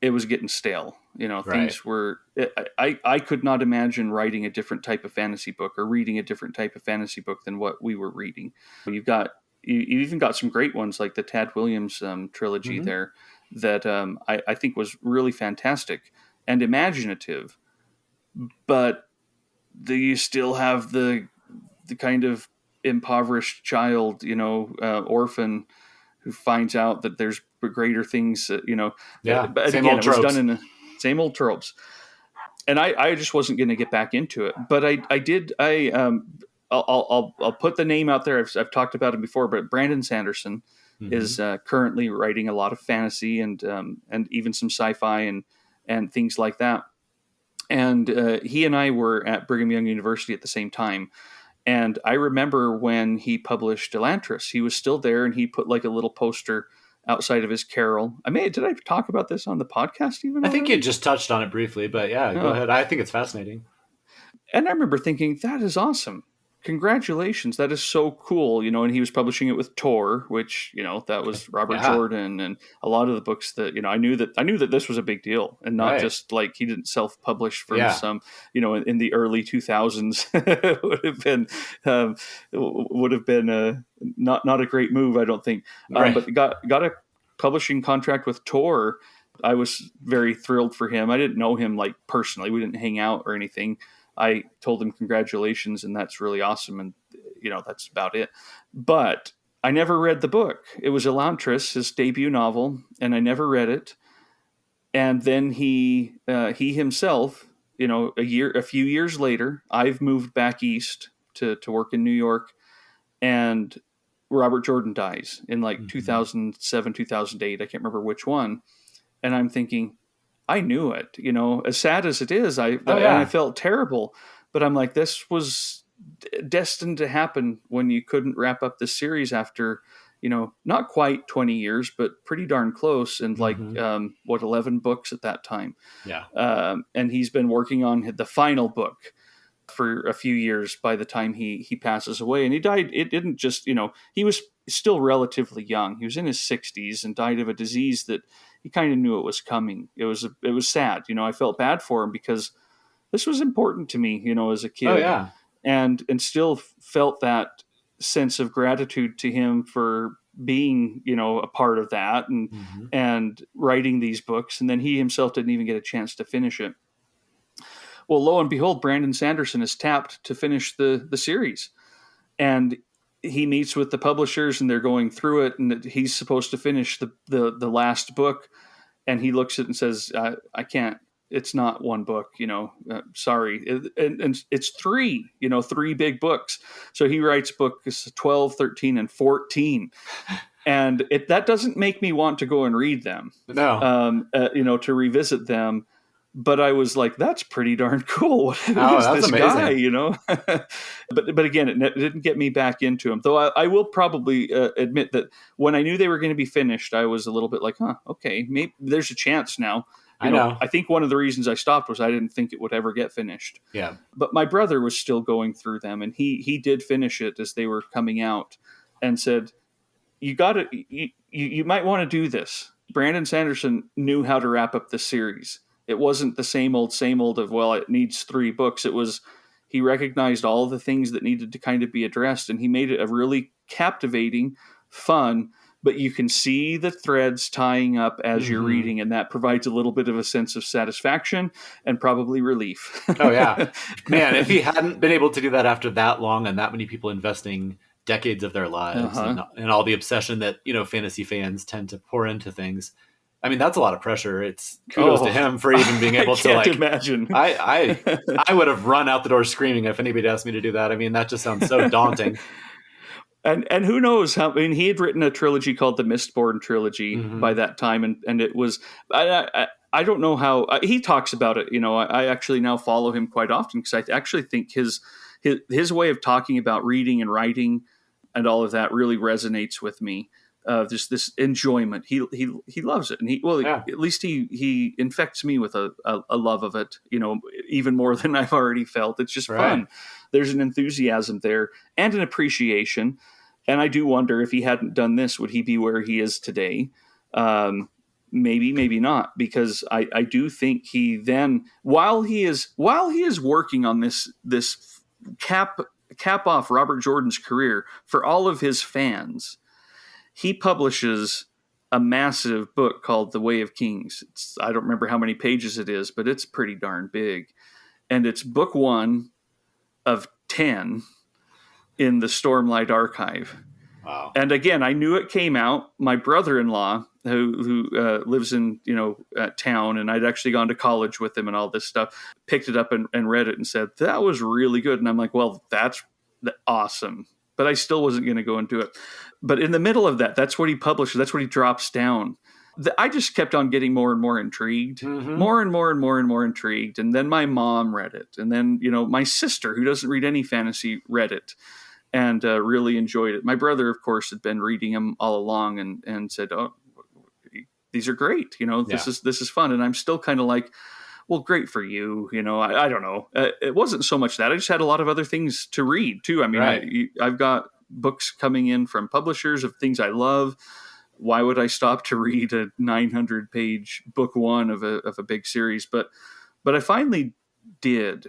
it was getting stale. Things were, I could not imagine writing a different type of fantasy book or reading a different type of fantasy book than what we were reading. You even got some great ones like the Tad Williams trilogy there that I think was really fantastic and imaginative, but you still have the kind of impoverished child, orphan who finds out that there's greater things, but same again, old it was tropes. done in the same old tropes. And I just wasn't going to get back into it, but I did. I'll put the name out there. I've talked about him before, but Brandon Sanderson is currently writing a lot of fantasy and even some sci-fi and things like that. And he and I were at Brigham Young University at the same time. And I remember when he published Elantris, he was still there, and he put like a little poster outside of his carrel. Did I talk about this on the podcast even? I think you just touched on it briefly, but yeah, go ahead. I think it's fascinating. And I remember thinking, that is awesome. Congratulations. That is so cool. And he was publishing it with Tor, which, that was Robert Jordan, and a lot of the books that, I knew that this was a big deal, and not just like he didn't self-publish from some, in the early 2000s would have been not a great move, I don't think. But got a publishing contract with Tor. I was very thrilled for him. I didn't know him like personally. We didn't hang out or anything. I told him congratulations, and that's really awesome. And, that's about it. But I never read the book. It was Elantris, his debut novel, and I never read it. And then he himself, a few years later, I've moved back east to work in New York, and Robert Jordan dies in like 2007, 2008. I can't remember which one. And I'm thinking, I knew it, as sad as it is. And I felt terrible, but I'm like, this was destined to happen when you couldn't wrap up the series after, not quite 20 years, but pretty darn close. And 11 books at that time. Yeah. And he's been working on the final book for a few years by the time he passes away. And he died. It didn't just, he was still relatively young. He was in his 60s and died of a disease that he kind of knew it was coming. It was sad. I felt bad for him because this was important to me, as a kid. Oh, yeah. And still felt that sense of gratitude to him for being, a part of that and writing these books. And then he himself didn't even get a chance to finish it. Well, lo and behold, Brandon Sanderson is tapped to finish the series. And he meets with the publishers and they're going through it. And he's supposed to finish the last book. And he looks at it and says, I can't. It's not one book, sorry. And it's three big books. So he writes books 12, 13, and 14. And that doesn't make me want to go and read them. No. To revisit them. But I was like, that's pretty darn cool. Who's that's this amazing. guy, But again, it didn't get me back into him. Though I will probably admit that when I knew they were going to be finished, I was a little bit like, okay, maybe there's a chance now. I know. I think one of the reasons I stopped was I didn't think it would ever get finished. Yeah. But my brother was still going through them, and he did finish it as they were coming out and said, you might want to do this. Brandon Sanderson knew how to wrap up the series. It wasn't the same old of, well, it needs 3 books. It was, he recognized all of the things that needed to kind of be addressed, and he made it a really captivating, fun, but you can see the threads tying up as you're reading, and that provides a little bit of a sense of satisfaction and probably relief. Oh, yeah. Man, if he hadn't been able to do that after that long and that many people investing decades of their lives and all the obsession that, fantasy fans tend to pour into things, I mean, that's a lot of pressure. It's kudos to him for even being able to imagine. I would have run out the door screaming if anybody asked me to do that. I mean, that just sounds so daunting. And who knows how, he had written a trilogy called the Mistborn trilogy by that time. And it was, I don't know how he talks about it. I actually now follow him quite often because I actually think his way of talking about reading and writing and all of that really resonates with me. This enjoyment. He loves it, and at least he infects me with a love of it. Even more than I've already felt. It's just fun. There's an enthusiasm there and an appreciation. And I do wonder if he hadn't done this, would he be where he is today? Maybe not, because I do think he then, while he is working on this cap off Robert Jordan's career for all of his fans, he publishes a massive book called The Way of Kings. I don't remember how many pages it is, but it's pretty darn big. And it's book 1 of 10 in the Stormlight Archive. Wow. And again, I knew it came out. My brother-in-law, who lives in town, and I'd actually gone to college with him and all this stuff, picked it up and read it and said, that was really good. And I'm like, well, that's awesome. But I still wasn't going to go and do it. But in the middle of that, that's what he publishes. That's what he drops down. I just kept on getting more and more intrigued, more and more intrigued. And then my mom read it. And then, my sister, who doesn't read any fantasy, read it and really enjoyed it. My brother, of course, had been reading them all along and said, oh, these are great. This is fun. And I'm still kind of like, well, great for you. I don't know. It wasn't so much that. I just had a lot of other things to read, too. I mean, I've got books coming in from publishers of things I love. Why would I stop to read a 900-page book 1 of a big series? But I finally did.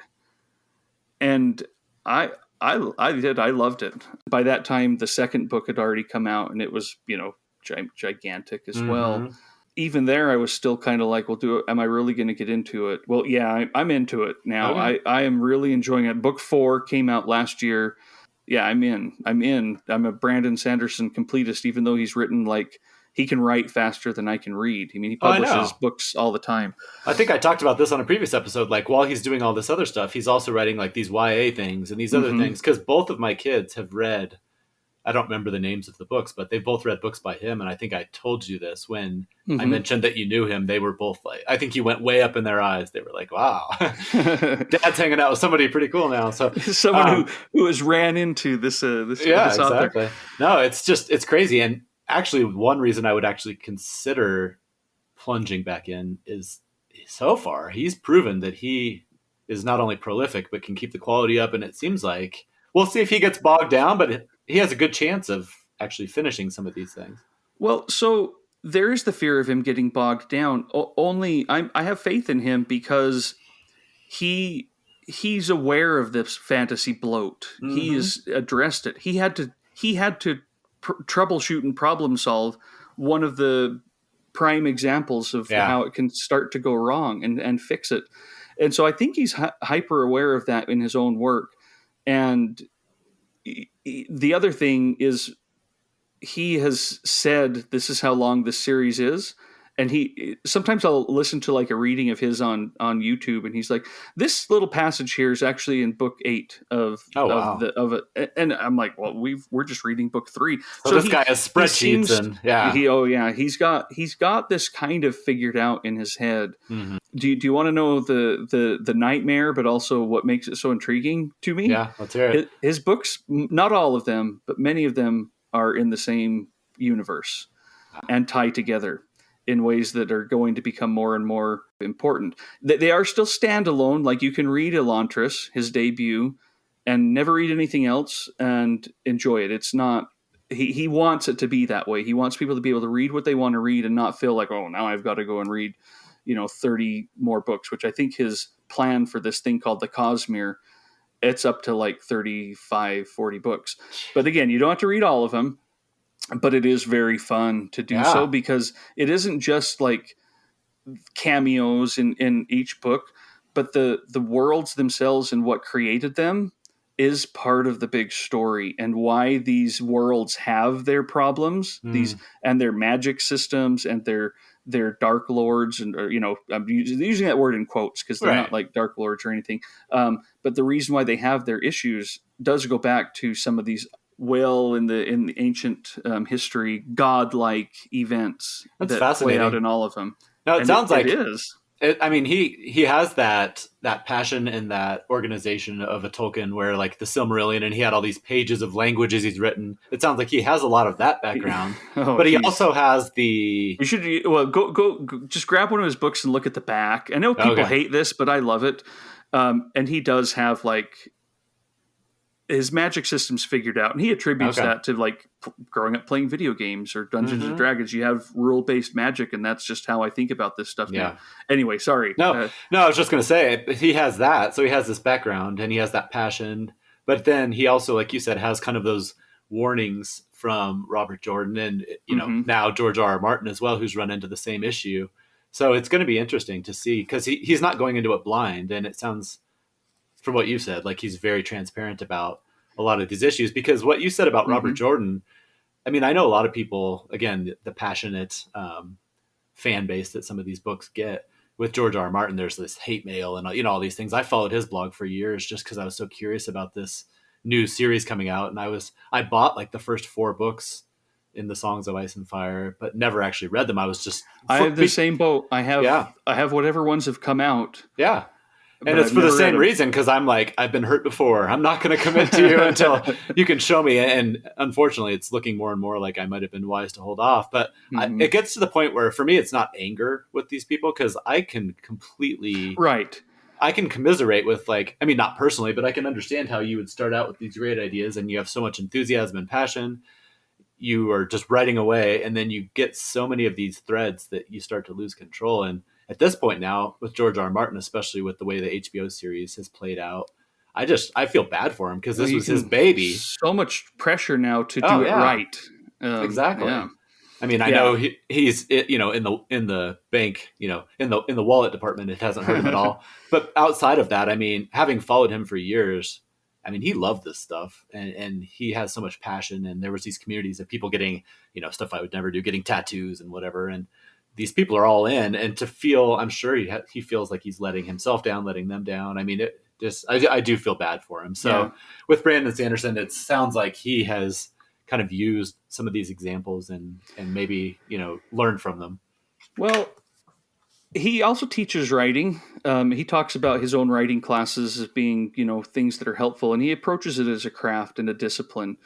And I did. I loved it. By that time, the second book had already come out, and it was, gigantic as well. Even there, I was still kind of like, well, am I really going to get into it? Well, yeah, I'm into it now. Okay. I am really enjoying it. Book 4 came out last year. Yeah, I'm in. I'm a Brandon Sanderson completist, even though he's written he can write faster than I can read. I mean, he Oh, I publishes know. books all the time. I think I talked about this on a previous episode. Like, while he's doing all this other stuff, he's also writing like these YA things and these other Mm-hmm. things. Because both of my kids have read, I don't remember the names of the books, but they've both read books by him. And I think I told you this when I Mm-hmm. mentioned that you knew him. They were both like, I think you went way up in their eyes. They were like, wow, Dad's hanging out with somebody pretty cool now. So Someone who has ran into this yeah, author. exactly. No, it's crazy. And actually, one reason I would actually consider plunging back in is, so far he's proven that he is not only prolific but can keep the quality up, and it seems like we'll see if he gets bogged down, but he has a good chance of actually finishing some of these things. Well, so there is the fear of him getting bogged down. Only I have faith in him because he's aware of this fantasy bloat. He Mm-hmm. has addressed it. He had to troubleshoot and problem solve one of the prime examples of Yeah. how it can start to go wrong and fix it. And so I think he's hyper aware of that in his own work. And the other thing is, he has said this is how long this series is, and he sometimes I'll listen to like a reading of his on YouTube, and he's like, this little passage here is actually in book 8 of Oh, wow. of it, and I'm like, well, we're just reading book 3. So this guy has spreadsheets and he's got this kind of figured out in his head. Mm-hmm. Do you want to know the nightmare, but also what makes it so intriguing to me? Yeah, let's hear it. His books, not all of them, but many of them are in the same universe and tie together in ways that are going to become more and more important. They are still standalone. Like, you can read Elantris, his debut, and never read anything else and enjoy it. It's not, he wants it to be that way. He wants people to be able to read what they want to read and not feel like, oh, now I've got to go and read, 30 more books, which I think his plan for this thing called the Cosmere, it's up to like 35, 40 books. But again, you don't have to read all of them, but it is very fun to do so, because it isn't just like cameos in each book, but the worlds themselves and what created them is part of the big story, and why these worlds have their problems, these and their magic systems and their dark lords, and I'm using that word in quotes because they're not like dark lords or anything, but the reason why they have their issues does go back to some of these in the ancient history godlike events that play out in all of them. No, it sounds like it is. I mean, he has that passion and that organization of a Tolkien, where like the Silmarillion, and he had all these pages of languages he's written. It sounds like he has a lot of that background, but he also has the. You should go just grab one of his books and look at the back. I know people hate this, but I love it. And he does have like his magic system's figured out, and he attributes that to like growing up playing video games or Dungeons and Dragons. You have rule-based magic, and that's just how I think about this stuff now. Anyway, sorry. No, I was just going to say, he has that. So he has this background and he has that passion, but then he also, like you said, has kind of those warnings from Robert Jordan and, now George R.R. Martin as well, who's run into the same issue. So it's going to be interesting to see, because he's not going into it blind. And it sounds, from what you said, like he's very transparent about a lot of these issues, because what you said about Robert Jordan, I mean, I know a lot of people, again, the passionate fan base that some of these books get. With George R.R. Martin, there's this hate mail and all these things. I followed his blog for years just because I was so curious about this new series coming out, and I bought like the first 4 books in the Songs of Ice and Fire, but never actually read them. I have the same boat. I have whatever ones have come out. Yeah. And it's for the same reason, because I'm like, I've been hurt before. I'm not going to commit to you until you can show me. And unfortunately, it's looking more and more like I might have been wise to hold off. But it gets to the point where, for me, it's not anger with these people, because I can completely... Right. I can commiserate with, like, I mean, not personally, but I can understand how you would start out with these great ideas and you have so much enthusiasm and passion. You are just writing away, and then you get so many of these threads that you start to lose control. And at this point now, with George R. R. Martin, especially with the way the HBO series has played out, I feel bad for him, because this was his baby. So much pressure now to do it right. Exactly. Yeah. I mean, I know he's in the bank, in the wallet department, it hasn't hurt him at all. But outside of that, I mean, having followed him for years, I mean, he loved this stuff, and he has so much passion. And there was these communities of people getting, stuff I would never do, getting tattoos and whatever. And these people are all in, and to feel, I'm sure he feels like he's letting himself down, letting them down. I mean, I do feel bad for him. So with Brandon Sanderson, it sounds like he has kind of used some of these examples and maybe, learned from them. Well, he also teaches writing. He talks about his own writing classes as being, things that are helpful, and he approaches it as a craft and a discipline.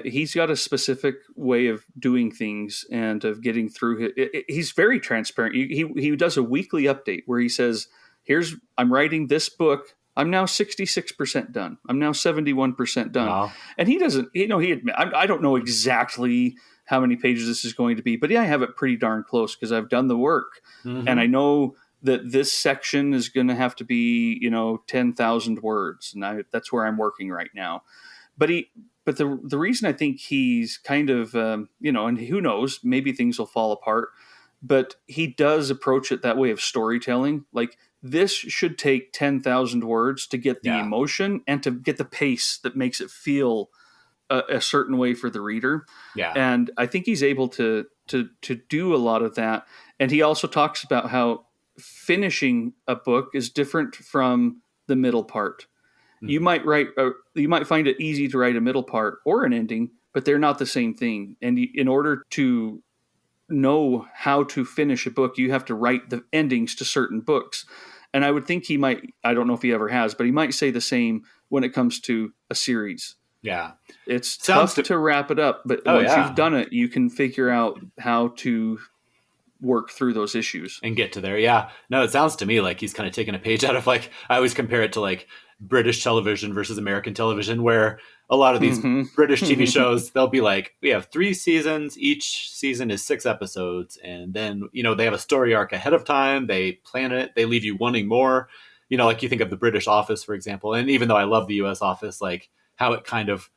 He's got a specific way of doing things and of getting through it. He's very transparent. He does a weekly update where he says, I'm writing this book. I'm now 66% done. I'm now 71% done. Wow. And he doesn't, I don't know exactly how many pages this is going to be, but I have it pretty darn close because I've done the work. Mm-hmm. And I know that this section is going to have to be, 10,000 words. And that's where I'm working right now. But the reason I think he's kind of, and who knows, maybe things will fall apart, but he does approach it that way of storytelling. Like, this should take 10,000 words to get the emotion and to get the pace that makes it feel a certain way for the reader. Yeah. And I think he's able to do a lot of that. And he also talks about how finishing a book is different from the middle part. Mm-hmm. You might find it easy to write a middle part or an ending, but they're not the same thing. And in order to know how to finish a book, you have to write the endings to certain books. And I would think he might, I don't know if he ever has, but he might say the same when it comes to a series. Yeah. It's tough to wrap it up, but once you've done it, you can figure out how to work through those issues. And get to there. Yeah. No, it sounds to me like he's kind of taking a page out of, like, I always compare it to like British television versus American television, where a lot of these British TV shows, they'll be like, we have 3 seasons. Each season is 6 episodes. And then, they have a story arc ahead of time. They plan it. They leave you wanting more. Like you think of the British Office, for example. And even though I love the US Office, like how it kind of,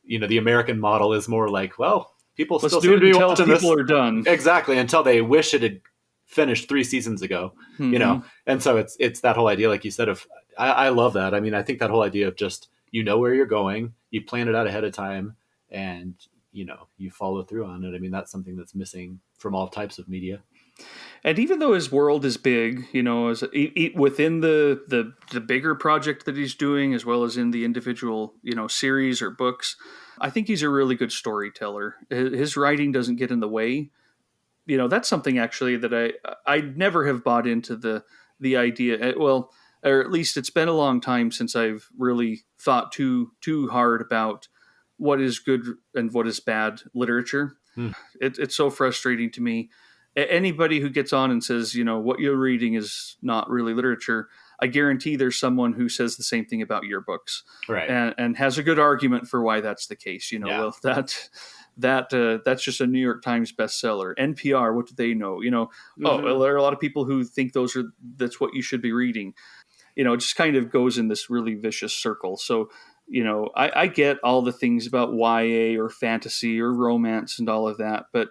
the American model is more like, well, people still seem to be watching this. People are done. Exactly. Until they wish it had finished 3 seasons ago, And so it's that whole idea, like you said, of, I love that. I mean, I think that whole idea of just, where you're going, you plan it out ahead of time, and, you follow through on it. I mean, that's something that's missing from all types of media. And even though his world is big, as within the bigger project that he's doing, as well as in the individual, series or books, I think he's a really good storyteller. His writing doesn't get in the way. That's something actually that I never have bought into the idea. Well, or at least it's been a long time since I've really thought too hard about what is good and what is bad literature. It's so frustrating to me. Anybody who gets on and says, what you're reading is not really literature, I guarantee there's someone who says the same thing about your books, right? And has a good argument for why that's the case. Well, that's just a New York Times bestseller. NPR, what do they know? Oh, there are a lot of people who think that's what you should be reading. It just kind of goes in this really vicious circle. So, I get all the things about YA or fantasy or romance and all of that, but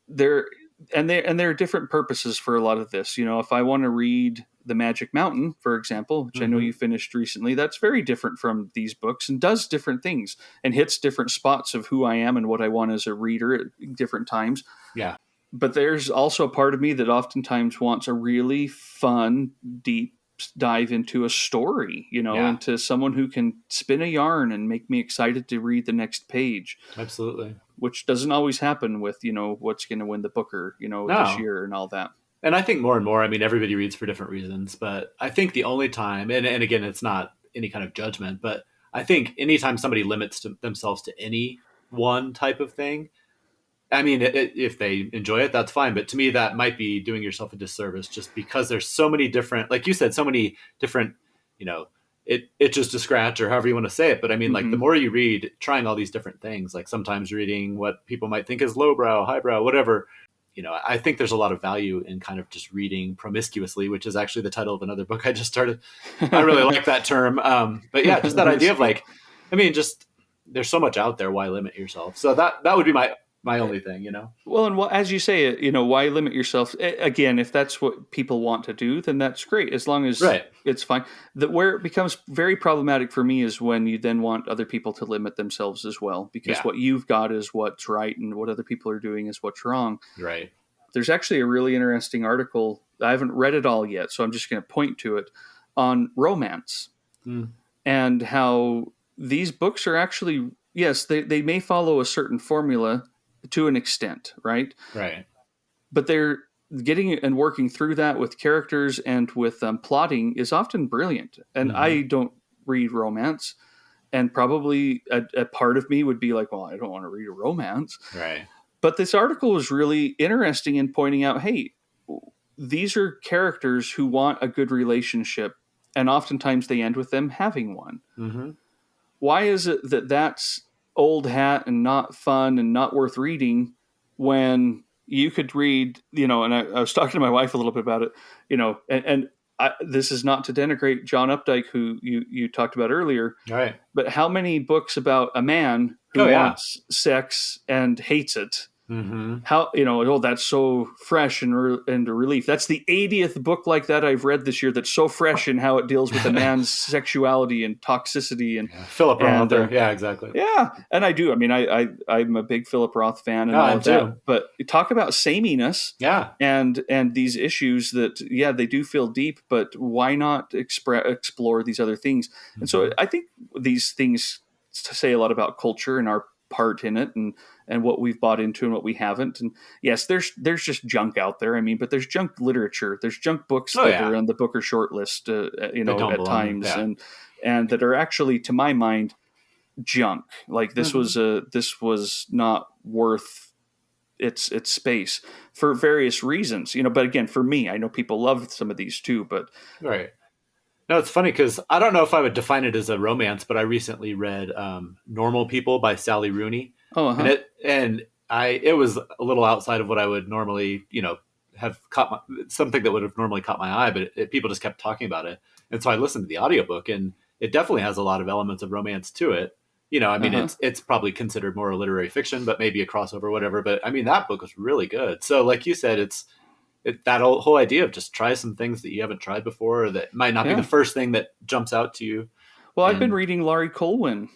there are different purposes for a lot of this. If I want to read The Magic Mountain, for example, which I know you finished recently, that's very different from these books and does different things and hits different spots of who I am and what I want as a reader at different times. Yeah. But there's also a part of me that oftentimes wants a really fun, deep dive into a story, into someone who can spin a yarn and make me excited to read the next page. Absolutely. Which doesn't always happen with, what's going to win the Booker, this year and all that. And I think more and more, I mean, everybody reads for different reasons, but I think the only time, and again, it's not any kind of judgment, but I think anytime somebody limits themselves to any one type of thing, I mean, if they enjoy it, that's fine. But to me, that might be doing yourself a disservice, just because there's so many different, like you said, so many different, it's just a scratch or however you want to say it. But I mean, like the more you read, trying all these different things, like sometimes reading what people might think is lowbrow, highbrow, whatever, I think there's a lot of value in kind of just reading promiscuously, which is actually the title of another book I just started. I really like that term. But just that idea of like, I mean, just there's so much out there. Why limit yourself? So that would be my only thing, Well, and as you say, why limit yourself? Again, if that's what people want to do, then that's great. As long as it's fine. Where it becomes very problematic for me is when you then want other people to limit themselves as well, because what you've got is what's right, and what other people are doing is what's wrong. Right. There's actually a really interesting article. I haven't read it all yet, so I'm just going to point to it on romance and how these books are actually, yes, they may follow a certain formula to an extent, right? Right. But they're getting and working through that with characters and with plotting is often brilliant. And I don't read romance, and probably a part of me would be like, well, I don't want to read a romance. Right. But this article was really interesting in pointing out, hey, these are characters who want a good relationship, and oftentimes they end with them having one. Mm-hmm. Why is it that that's old hat and not fun and not worth reading when you could read, and I was talking to my wife a little bit about it, and this is not to denigrate John Updike, who you talked about earlier, right? But how many books about a man who wants sex and hates it? Mm-hmm. How, that's so fresh and a relief. That's the 80th book like that I've read this year that's so fresh in how it deals with a man's sexuality and toxicity. And Philip Roth. Yeah, exactly. Yeah, and I do. I mean, I'm a big Philip Roth fan and all of that. But talk about sameness. Yeah. And these issues that, they do feel deep, but why not explore these other things? Mm-hmm. And so I think these things say a lot about culture and our part in it, and what we've bought into and what we haven't. And yes, there's just junk out there. I mean, but there's junk literature. There's junk books that are on the Booker shortlist, at times, and that are actually, to my mind, junk. Like this was not worth its space for various reasons. But again, for me, I know people love some of these too. But right. No, it's funny because I don't know if I would define it as a romance, but I recently read Normal People by Sally Rooney. Oh, uh-huh. And it was a little outside of what I would normally, have caught something that would have normally caught my eye, but people just kept talking about it. And so I listened to the audiobook, and it definitely has a lot of elements of romance to it. I mean, it's probably considered more a literary fiction, but maybe a crossover or whatever. But I mean, that book was really good. So like you said, that whole idea of just try some things that you haven't tried before, or that might not be the first thing that jumps out to you. Well, I've been reading Laurie Colwin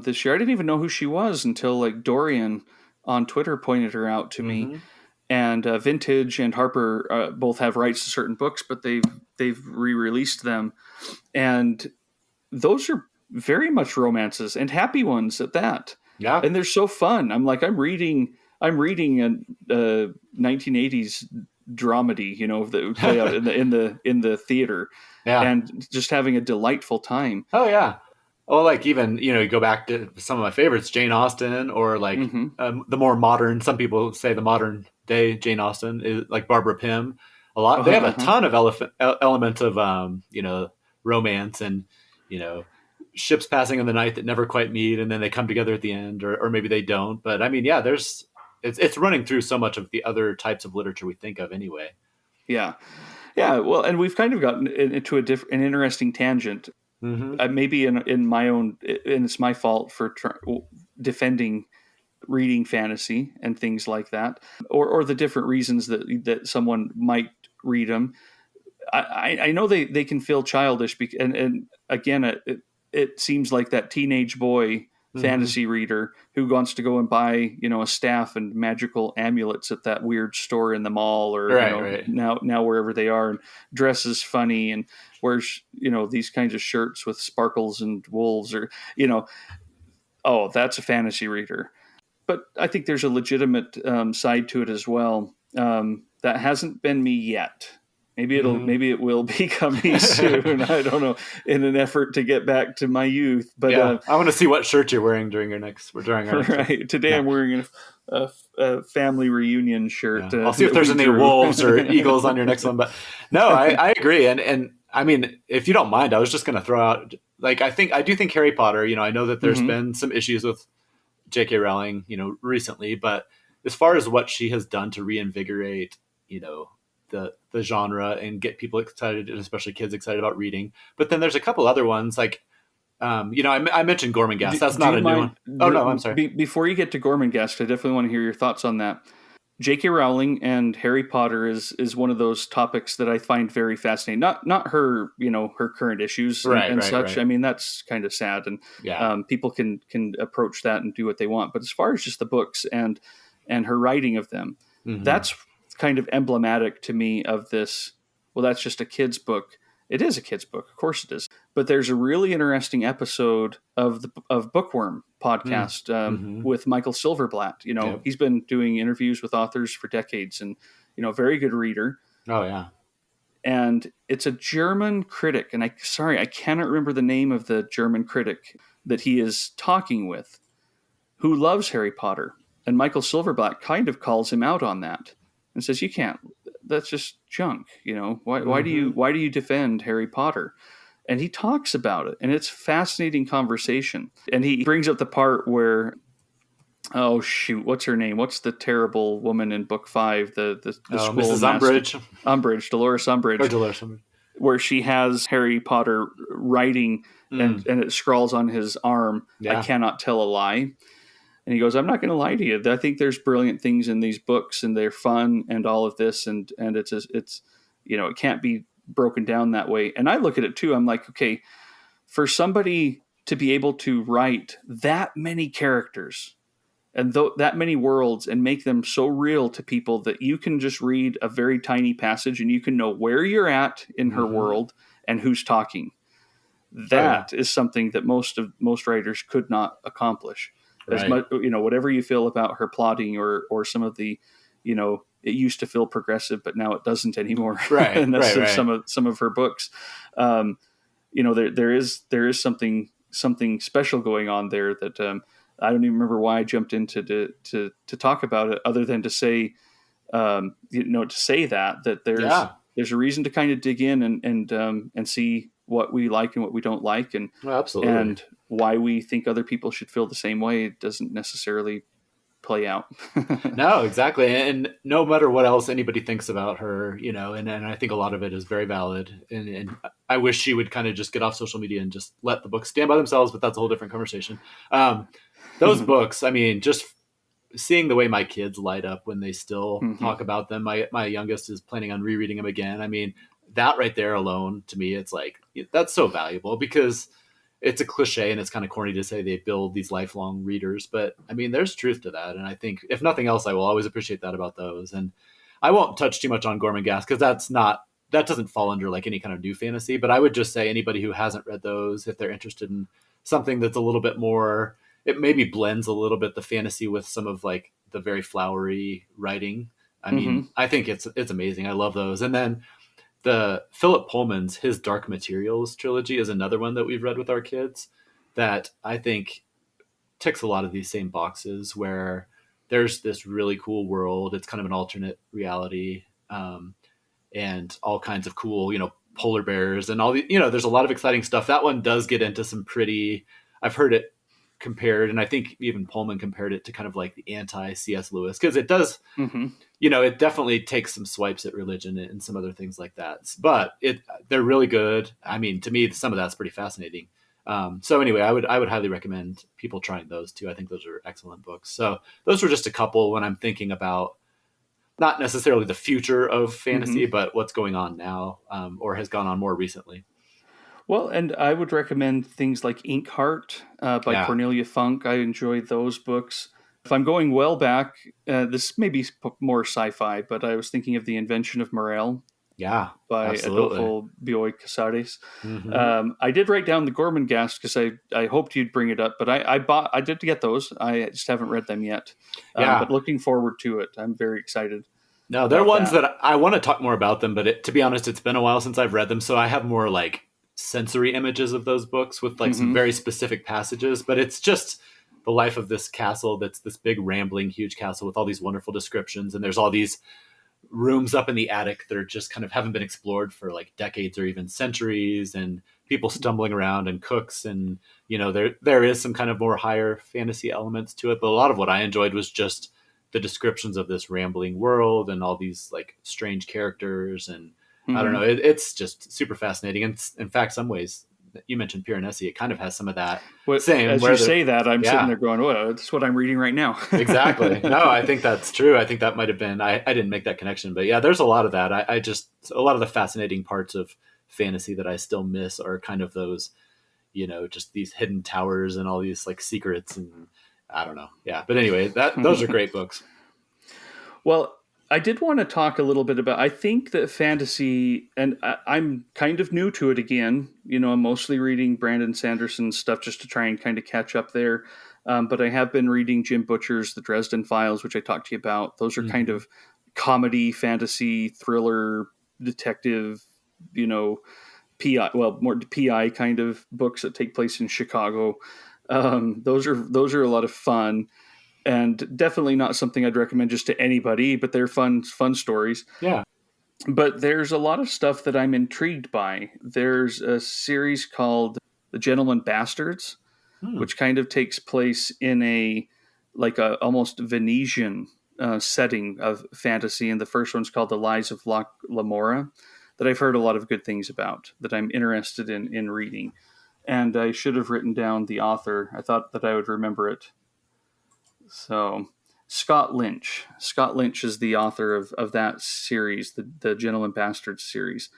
this year. I didn't even know who she was until like Dorian on Twitter pointed her out to me. And Vintage and Harper both have rights to certain books, but they've re-released them, and those are very much romances, and happy ones at that. Yeah, and they're so fun. I'm reading a 1980s dramedy, that would play out in the theater, and just having a delightful time. Oh yeah. Well, like even you go back to some of my favorites, Jane Austen, or like the more modern. Some people say the modern day Jane Austen is like Barbara Pym. A lot. They have a ton of elements of romance and ships passing in the night that never quite meet, and then they come together at the end, or maybe they don't. But I mean, it's running through so much of the other types of literature we think of anyway. Yeah. Well, and we've kind of gotten into an interesting tangent. Maybe in my own, and it's my fault for defending reading fantasy and things like that, or the different reasons that someone might read them. I know they can feel childish, and again, it seems like that teenage boy fantasy reader who wants to go and buy, a staff and magical amulets at that weird store in the mall, or now wherever they are, and dresses funny and wears, these kinds of shirts with sparkles and wolves, or, oh, that's a fantasy reader. But I think there's a legitimate side to it as well. That hasn't been me yet. Maybe it will become me soon. I don't know. In an effort to get back to my youth, but I want to see what shirt you're wearing during our next. Right today, I'm wearing a family reunion shirt. Yeah. I'll see if there's any wolves or eagles on your next one. But no, I agree. And I mean, if you don't mind, I was just going to throw out. Like, I do think Harry Potter. I know that there's been some issues with J.K. Rowling, recently. But as far as what she has done to reinvigorate, the genre and get people excited, and especially kids excited about reading. But then there's a couple other ones like I mentioned Gormenghast. That's not a new one. Oh, no, I'm sorry. Before you get to Gormenghast, I definitely want to hear your thoughts on that. J.K. Rowling and Harry Potter is one of those topics that I find very fascinating. Not her, her current issues and such. Right. I mean, that's kind of sad, and people can approach that and do what they want. But as far as just the books and her writing of them, that's kind of emblematic to me of this. Well, that's just a kid's book. It is a kid's book, of course it is. But there's a really interesting episode of Bookworm podcast with Michael Silverblatt. He's been doing interviews with authors for decades, and very good reader. Oh yeah. And it's a German critic, and I cannot remember the name of the German critic that he is talking with, who loves Harry Potter. And Michael Silverblatt kind of calls him out on that and says, "You can't. That's just junk. Why do you defend Harry Potter?" And he talks about it, and it's fascinating conversation. And he brings up the part where, oh shoot, what's her name? What's the terrible woman in book 5? The school Mrs. Umbridge. Dolores Umbridge. Or Dolores Umbridge. Where she has Harry Potter writing and it scrawls on his arm, "I cannot tell a lie." And he goes, "I'm not going to lie to you. I think there's brilliant things in these books, and they're fun, and all of this, and it's it can't be broken down that way." And I look at it too. I'm like, okay, for somebody to be able to write that many characters and that many worlds and make them so real to people that you can just read a very tiny passage and you can know where you're at in her world and who's talking. That is something that most writers could not accomplish. As much, whatever you feel about her plotting or some of the, it used to feel progressive, but now it doesn't anymore. Right. And that's some of her books. There is something special going on there that I don't even remember why I jumped into to talk about it, other than to say, that there's a reason to kind of dig in and see what we like and what we don't like, and absolutely, and why we think other people should feel the same way. It doesn't necessarily play out. No, exactly. And no matter what else anybody thinks about her, and I think a lot of it is very valid. And I wish she would kind of just get off social media and just let the books stand by themselves, but that's a whole different conversation. Those books, I mean, just seeing the way my kids light up when they still talk about them. My youngest is planning on rereading them again. I mean, that right there alone, to me, it's like, that's so valuable, because it's a cliche and it's kind of corny to say they build these lifelong readers, but I mean, there's truth to that. And I think if nothing else, I will always appreciate that about those. And I won't touch too much on Gormenghast, because that doesn't fall under like any kind of new fantasy, but I would just say anybody who hasn't read those, if they're interested in something that's a little bit more, it maybe blends a little bit the fantasy with some of like the very flowery writing. I mean, I think it's amazing. I love those. And then the Philip Pullman's His Dark Materials trilogy is another one that we've read with our kids that I think ticks a lot of these same boxes, where there's this really cool world. It's kind of an alternate reality, and all kinds of cool, polar bears and all the, there's a lot of exciting stuff. That one does get into some pretty, I've heard it compared, and I think even Pullman compared it to kind of like the anti C.S. Lewis, because it does, it definitely takes some swipes at religion and some other things like that. But they're really good. I mean, to me, some of that's pretty fascinating. So anyway, I would highly recommend people trying those too. I think those are excellent books. So those were just a couple when I'm thinking about not necessarily the future of fantasy, but what's going on now, or has gone on more recently. Well, and I would recommend things like Inkheart by Cornelia Funk. I enjoy those books. If I'm going well back, this may be more sci-fi, but I was thinking of The Invention of Morel. Yeah, by Adolfo Bioy Casares. I did write down the Gormenghast because I hoped you'd bring it up, but I did get those. I just haven't read them yet. But looking forward to it. I'm very excited. No, they're ones that I want to talk more about them, but to be honest, it's been a while since I've read them, so I have more like sensory images of those books with like some very specific passages. But it's just the life of this castle that's this big rambling huge castle with all these wonderful descriptions, and there's all these rooms up in the attic that are just kind of haven't been explored for like decades or even centuries, and people stumbling around and cooks, and there is some kind of more higher fantasy elements to it, but a lot of what I enjoyed was just the descriptions of this rambling world and all these like strange characters, and I don't know, it's just super fascinating. And in fact, some ways you mentioned Piranesi. It kind of has some of that same. As you say that, I'm sitting there going, "Well, that's what I'm reading right now." Exactly. No, I think that's true. I think that might have been. I didn't make that connection, but yeah, there's a lot of that. I just a lot of the fascinating parts of fantasy that I still miss are kind of those, just these hidden towers and all these like secrets, and I don't know. Yeah, but anyway, those are great books. Well, I did want to talk a little bit about, I think that fantasy, and I'm kind of new to it again. I'm mostly reading Brandon Sanderson stuff just to try and kind of catch up there. But I have been reading Jim Butcher's The Dresden Files, which I talked to you about. Those are kind of comedy, fantasy, thriller, detective, PI, well, more PI kind of books that take place in Chicago. Those are a lot of fun. And definitely not something I'd recommend just to anybody, but they're fun stories. Yeah. But there's a lot of stuff that I'm intrigued by. There's a series called The Gentleman Bastards, which kind of takes place in a almost Venetian setting of fantasy. And the first one's called The Lies of Lamora, that I've heard a lot of good things about, that I'm interested in reading. And I should have written down the author. I thought that I would remember it. So Scott Lynch is the author of that series, the Gentleman Bastards series.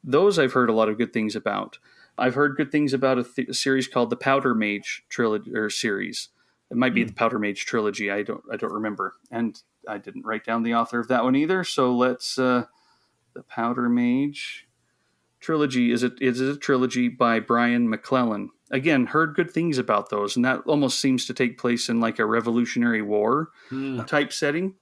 Those I've heard a lot of good things about. I've heard good things about a series called the Powder Mage trilogy or series. It might be the Powder Mage trilogy. I don't remember, and I didn't write down the author of that one either. So let's the Powder Mage trilogy is a trilogy by Brian McClellan. Again, heard good things about those, and that almost seems to take place in like a Revolutionary War type setting.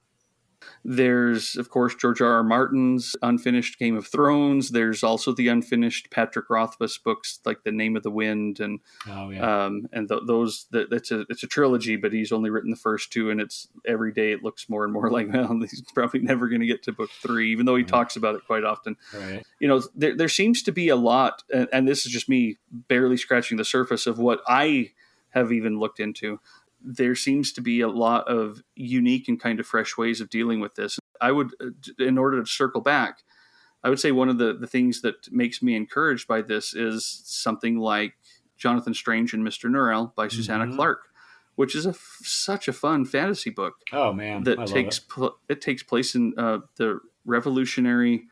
There's, of course, George R. R. Martin's unfinished Game of Thrones. There's also the unfinished Patrick Rothfuss books, like The Name of the Wind, and those. It's a trilogy, but he's only written the first two, and it's every day it looks more and more like, well, he's probably never going to get to book 3, even though he talks about it quite often. Right. There seems to be a lot, and this is just me barely scratching the surface of what I have even looked into. There seems to be a lot of unique and kind of fresh ways of dealing with this. I would, in order to circle back, I would say one of the things that makes me encouraged by this is something like Jonathan Strange and Mr. Norrell by Susanna Clarke, which is such a fun fantasy book. Oh man, that takes place in the Revolutionary,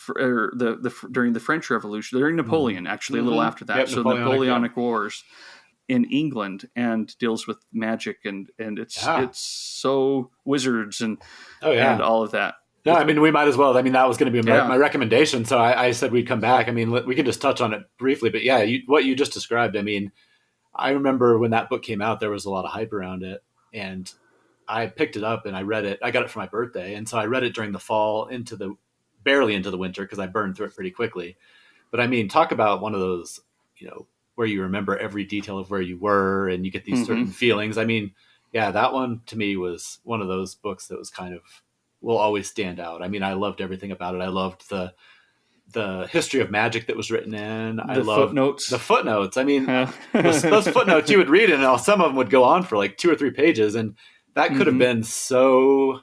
during the French Revolution, during Napoleon, actually a little after that. So Napoleonic Wars in England, and deals with magic and it's so wizards and all of that. No, I mean, we might as well. I mean, that was going to be my recommendation. So I said we'd come back. I mean, we can just touch on it briefly, but yeah, what you just described, I mean, I remember when that book came out, there was a lot of hype around it, and I picked it up and I read it. I got it for my birthday. And so I read it during the fall barely into the winter, because I burned through it pretty quickly. But I mean, talk about one of those, where you remember every detail of where you were and you get these certain feelings. I mean, yeah, that one to me was one of those books that was kind of, will always stand out. I mean, I loved everything about it. I loved the history of magic that was written in. I loved footnotes. The footnotes. I mean, those footnotes you would read, and some of them would go on for like 2 or 3 pages. And that could have been so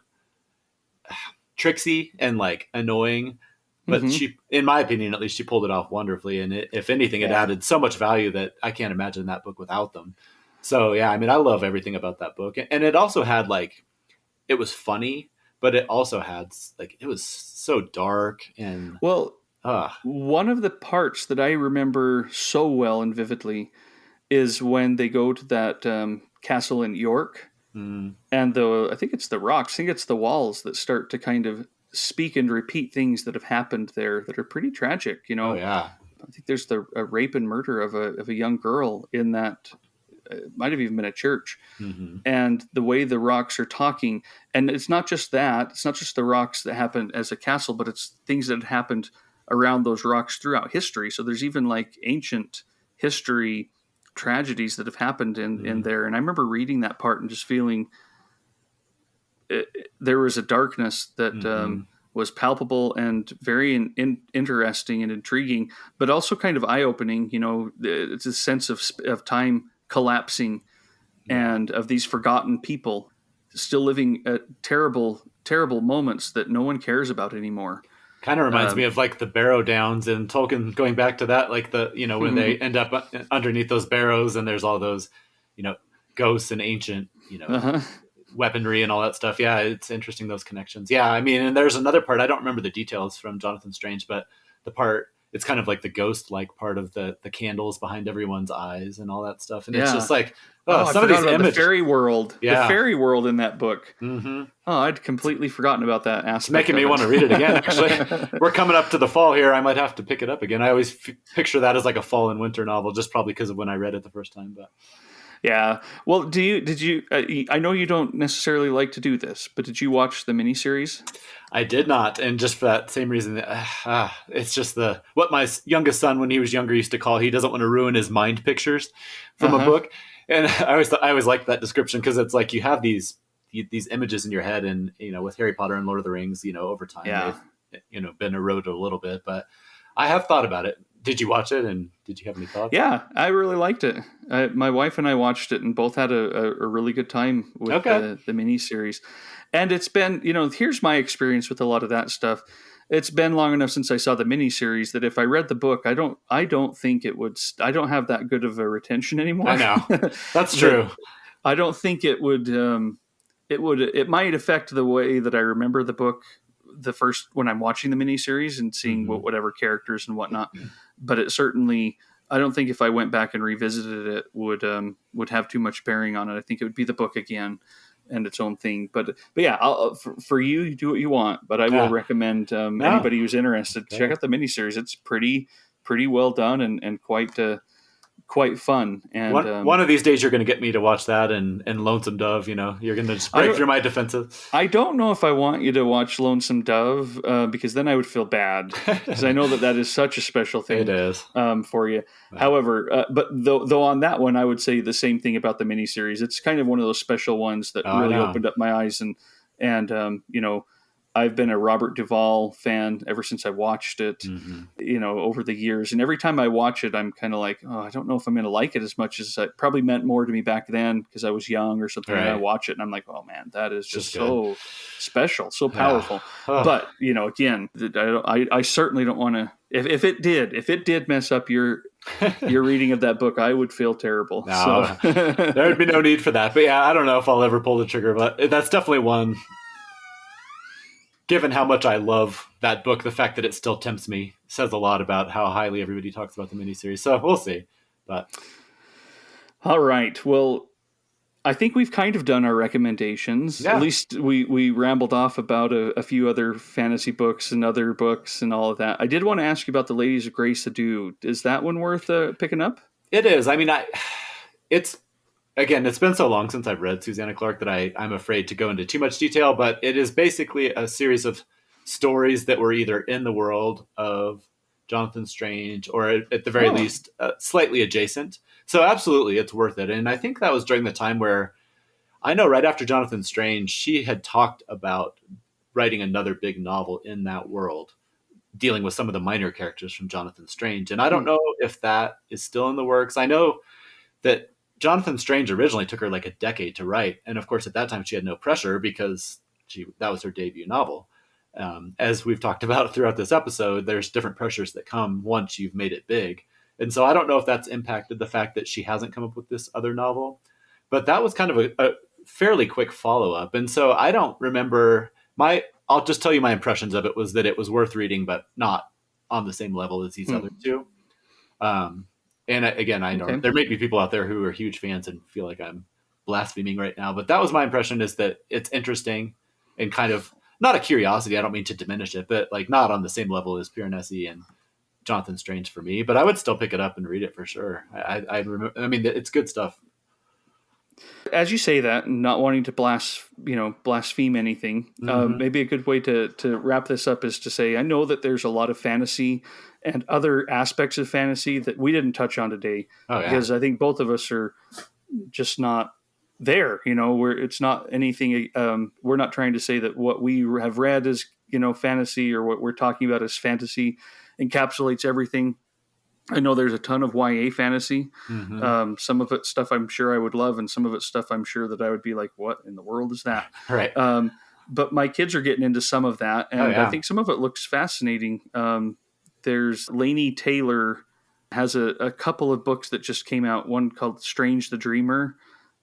tricksy and like annoying. But she, in my opinion, at least, she pulled it off wonderfully. And if anything, it added so much value that I can't imagine that book without them. So, yeah, I mean, I love everything about that book. And it also had it was funny, but it also had it was so dark. And one of the parts that I remember so well and vividly is when they go to that castle in York, and I think it's the rocks, I think it's the walls that start to kind of speak and repeat things that have happened there that are pretty tragic. I think there's a rape and murder of a young girl in that. It might have even been a church, and the way the rocks are talking, and it's not just that, it's not just the rocks that happen as a castle, but it's things that happened around those rocks throughout history. So there's even ancient history tragedies that have happened in there. And I remember reading that part and just feeling there was a darkness that was palpable and very interesting and intriguing, but also kind of eye-opening. It's a sense of time collapsing and of these forgotten people still living at terrible, terrible moments that no one cares about anymore. Kind of reminds me of like the Barrow Downs and Tolkien, going back to that, like the, when they end up underneath those barrows and there's all those, ghosts and ancient, weaponry and all that stuff. Yeah, it's interesting, those connections. Yeah, I mean, and there's another part, I don't remember the details from Jonathan Strange, but the part, it's kind of like the ghost-like part of the candles behind everyone's eyes and all that stuff. And it's just like, some of these images. The fairy world. Yeah. The fairy world in that book. Mm-hmm. Oh, I'd completely forgotten about that aspect. It's making me want to read it again, actually. We're coming up to the fall here. I might have to pick it up again. I always picture that as like a fall and winter novel, just probably because of when I read it the first time. But yeah. Well, did you, I know you don't necessarily like to do this, but did you watch the miniseries? I did not. And just for that same reason, it's just what my youngest son, when he was younger, used to call, he doesn't want to ruin his mind pictures from a book. And I always liked that description, because it's like you have these images in your head, and, with Harry Potter and Lord of the Rings, over time, they've, been eroded a little bit, but I have thought about it. Did you watch it, and did you have any thoughts? Yeah, I really liked it. My wife and I watched it, and both had a really good time with the miniseries. And it's been, here's my experience with a lot of that stuff. It's been long enough since I saw the miniseries that if I read the book, I don't think it would. I don't have that good of a retention anymore. I know, that's true. I don't think it would. It might affect the way that I remember the book when I'm watching the miniseries and seeing whatever characters and whatnot. But it certainly, I don't think if I went back and revisited it would have too much bearing on it. I think it would be the book again and its own thing. But yeah, for you do what you want. But I will recommend anybody who's interested, check out the miniseries. It's pretty well done and quite fun. And one of these days you're going to get me to watch that and Lonesome Dove. You're going to just break through my defenses. I don't know if I want you to watch Lonesome Dove because then I would feel bad, because I know that is such a special thing. It is for you. Wow. However, but though on that one, I would say the same thing about the miniseries. It's kind of one of those special ones that really opened up my eyes, and I've been a Robert Duvall fan ever since I watched it, over the years. And every time I watch it, I'm kind of like, oh, I don't know if I'm going to like it as much as it probably meant more to me back then because I was young or something. Right. And I watch it and I'm like, oh man, that is just so special, so powerful. Yeah. Oh. But, again, I certainly don't want to, if it did mess up your reading of that book, I would feel terrible. No, so. There would be no need for that. But yeah, I don't know if I'll ever pull the trigger, but that's definitely one. Given how much I love that book, the fact that it still tempts me says a lot about how highly everybody talks about the miniseries. So we'll see. But all right. Well, I think we've kind of done our recommendations. Yeah. At least we rambled off about a few other fantasy books and other books and all of that. I did want to ask you about the Ladies of Grey Sadu. Is that one worth picking up? It is. I mean, Again, it's been so long since I've read Susanna Clarke that I'm afraid to go into too much detail, but it is basically a series of stories that were either in the world of Jonathan Strange or at the very least slightly adjacent. So absolutely, it's worth it. And I think that was during the time where I know right after Jonathan Strange, she had talked about writing another big novel in that world, dealing with some of the minor characters from Jonathan Strange. And I don't know if that is still in the works. I know that Jonathan Strange originally took her like a decade to write. And of course, at that time, she had no pressure because that was her debut novel. As we've talked about throughout this episode, there's different pressures that come once you've made it big. And so I don't know if that's impacted the fact that she hasn't come up with this other novel. But that was kind of a fairly quick follow-up. And so I don't remember I'll just tell you my impressions of it was that it was worth reading, but not on the same level as these other two. And again, I know there may be people out there who are huge fans and feel like I'm blaspheming right now, but that was my impression, is that it's interesting and kind of not a curiosity. I don't mean to diminish it, but like not on the same level as Piranesi and Jonathan Strange for me, but I would still pick it up and read it for sure. I mean, it's good stuff. As you say that, not wanting to blaspheme anything, maybe a good way to wrap this up is to say, I know that there's a lot of fantasy and other aspects of fantasy that we didn't touch on today, because I think both of us are just not there. It's not anything. We're not trying to say that what we have read is fantasy, or what we're talking about as fantasy encapsulates everything. I know there's a ton of YA fantasy. Some of it stuff I'm sure I would love, and some of it stuff I'm sure that I would be like, what in the world is that? Right. but my kids are getting into some of that, and I think some of it looks fascinating. There's Laini Taylor has a couple of books that just came out, one called Strange the Dreamer,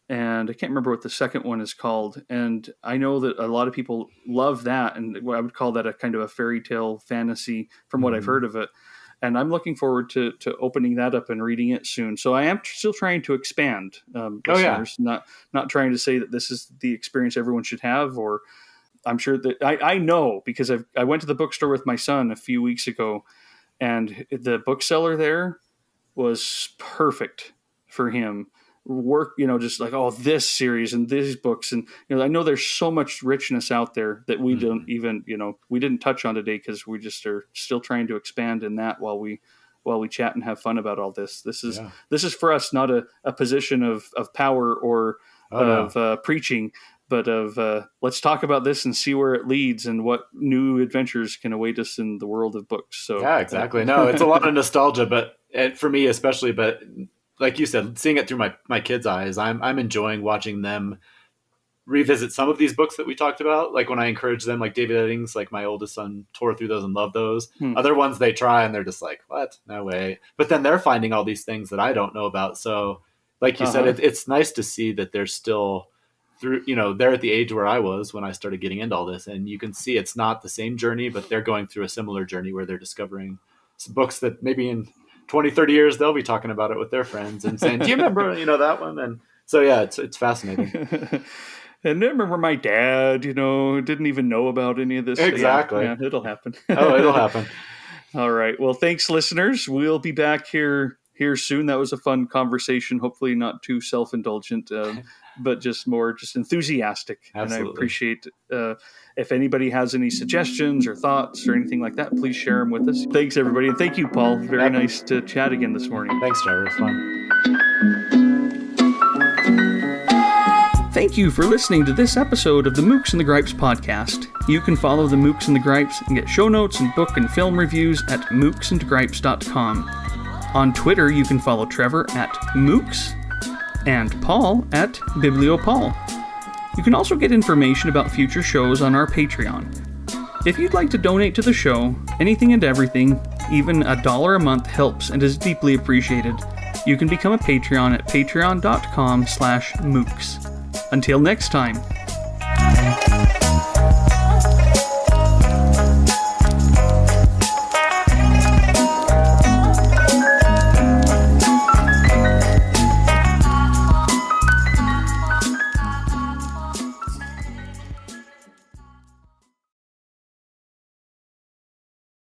and I can't remember what the second one is called. And I know that a lot of people love that, and I would call that a kind of a fairy tale fantasy from what I've heard of it. And I'm looking forward to opening that up and reading it soon. So I am still trying to expand, listeners, not trying to say that this is the experience everyone should have, or I'm sure that I know, because I went to the bookstore with my son a few weeks ago, and the bookseller there was perfect for him. Just like, this series and these books. And, I know there's so much richness out there that we don't even, we didn't touch on today, because we just are still trying to expand in that while we chat and have fun about all this. This is for us, not a position of power or preaching, but of let's talk about this and see where it leads and what new adventures can await us in the world of books. So yeah, exactly. No, it's a lot of nostalgia, but for me especially, but like you said, seeing it through my kids' eyes, I'm enjoying watching them revisit some of these books that we talked about. Like when I encourage them, like David Eddings, like my oldest son tore through those and loved those. Other ones they try and they're just like, what? No way. But then they're finding all these things that I don't know about. So like you said, it's nice to see that they're still through, they're at the age where I was when I started getting into all this. And you can see it's not the same journey, but they're going through a similar journey where they're discovering some books that maybe in 20, 30 years, they'll be talking about it with their friends and saying, do you remember, that one? And so, yeah, it's fascinating. And I remember my dad, didn't even know about any of this. Exactly. Yeah, it'll happen. It'll happen. All right. Well, thanks, listeners. We'll be back here soon. That was a fun conversation. Hopefully not too self-indulgent, but just enthusiastic. Absolutely. And I appreciate if anybody has any suggestions or thoughts or anything like that, please share them with us. Thanks, everybody. And thank you, Paul. Very nice to chat again this morning. Thanks, Trevor. It's fun. Thank you for listening to this episode of the Mooks and the Gripes podcast. You can follow the Mooks and the Gripes and get show notes and book and film reviews at mooksandgripes.com. On Twitter, you can follow Trevor at Mooks and Paul at BiblioPaul. You can also get information about future shows on our Patreon. If you'd like to donate to the show, anything and everything, even $1 a month helps and is deeply appreciated. You can become a Patreon at patreon.com/mooks. Until next time.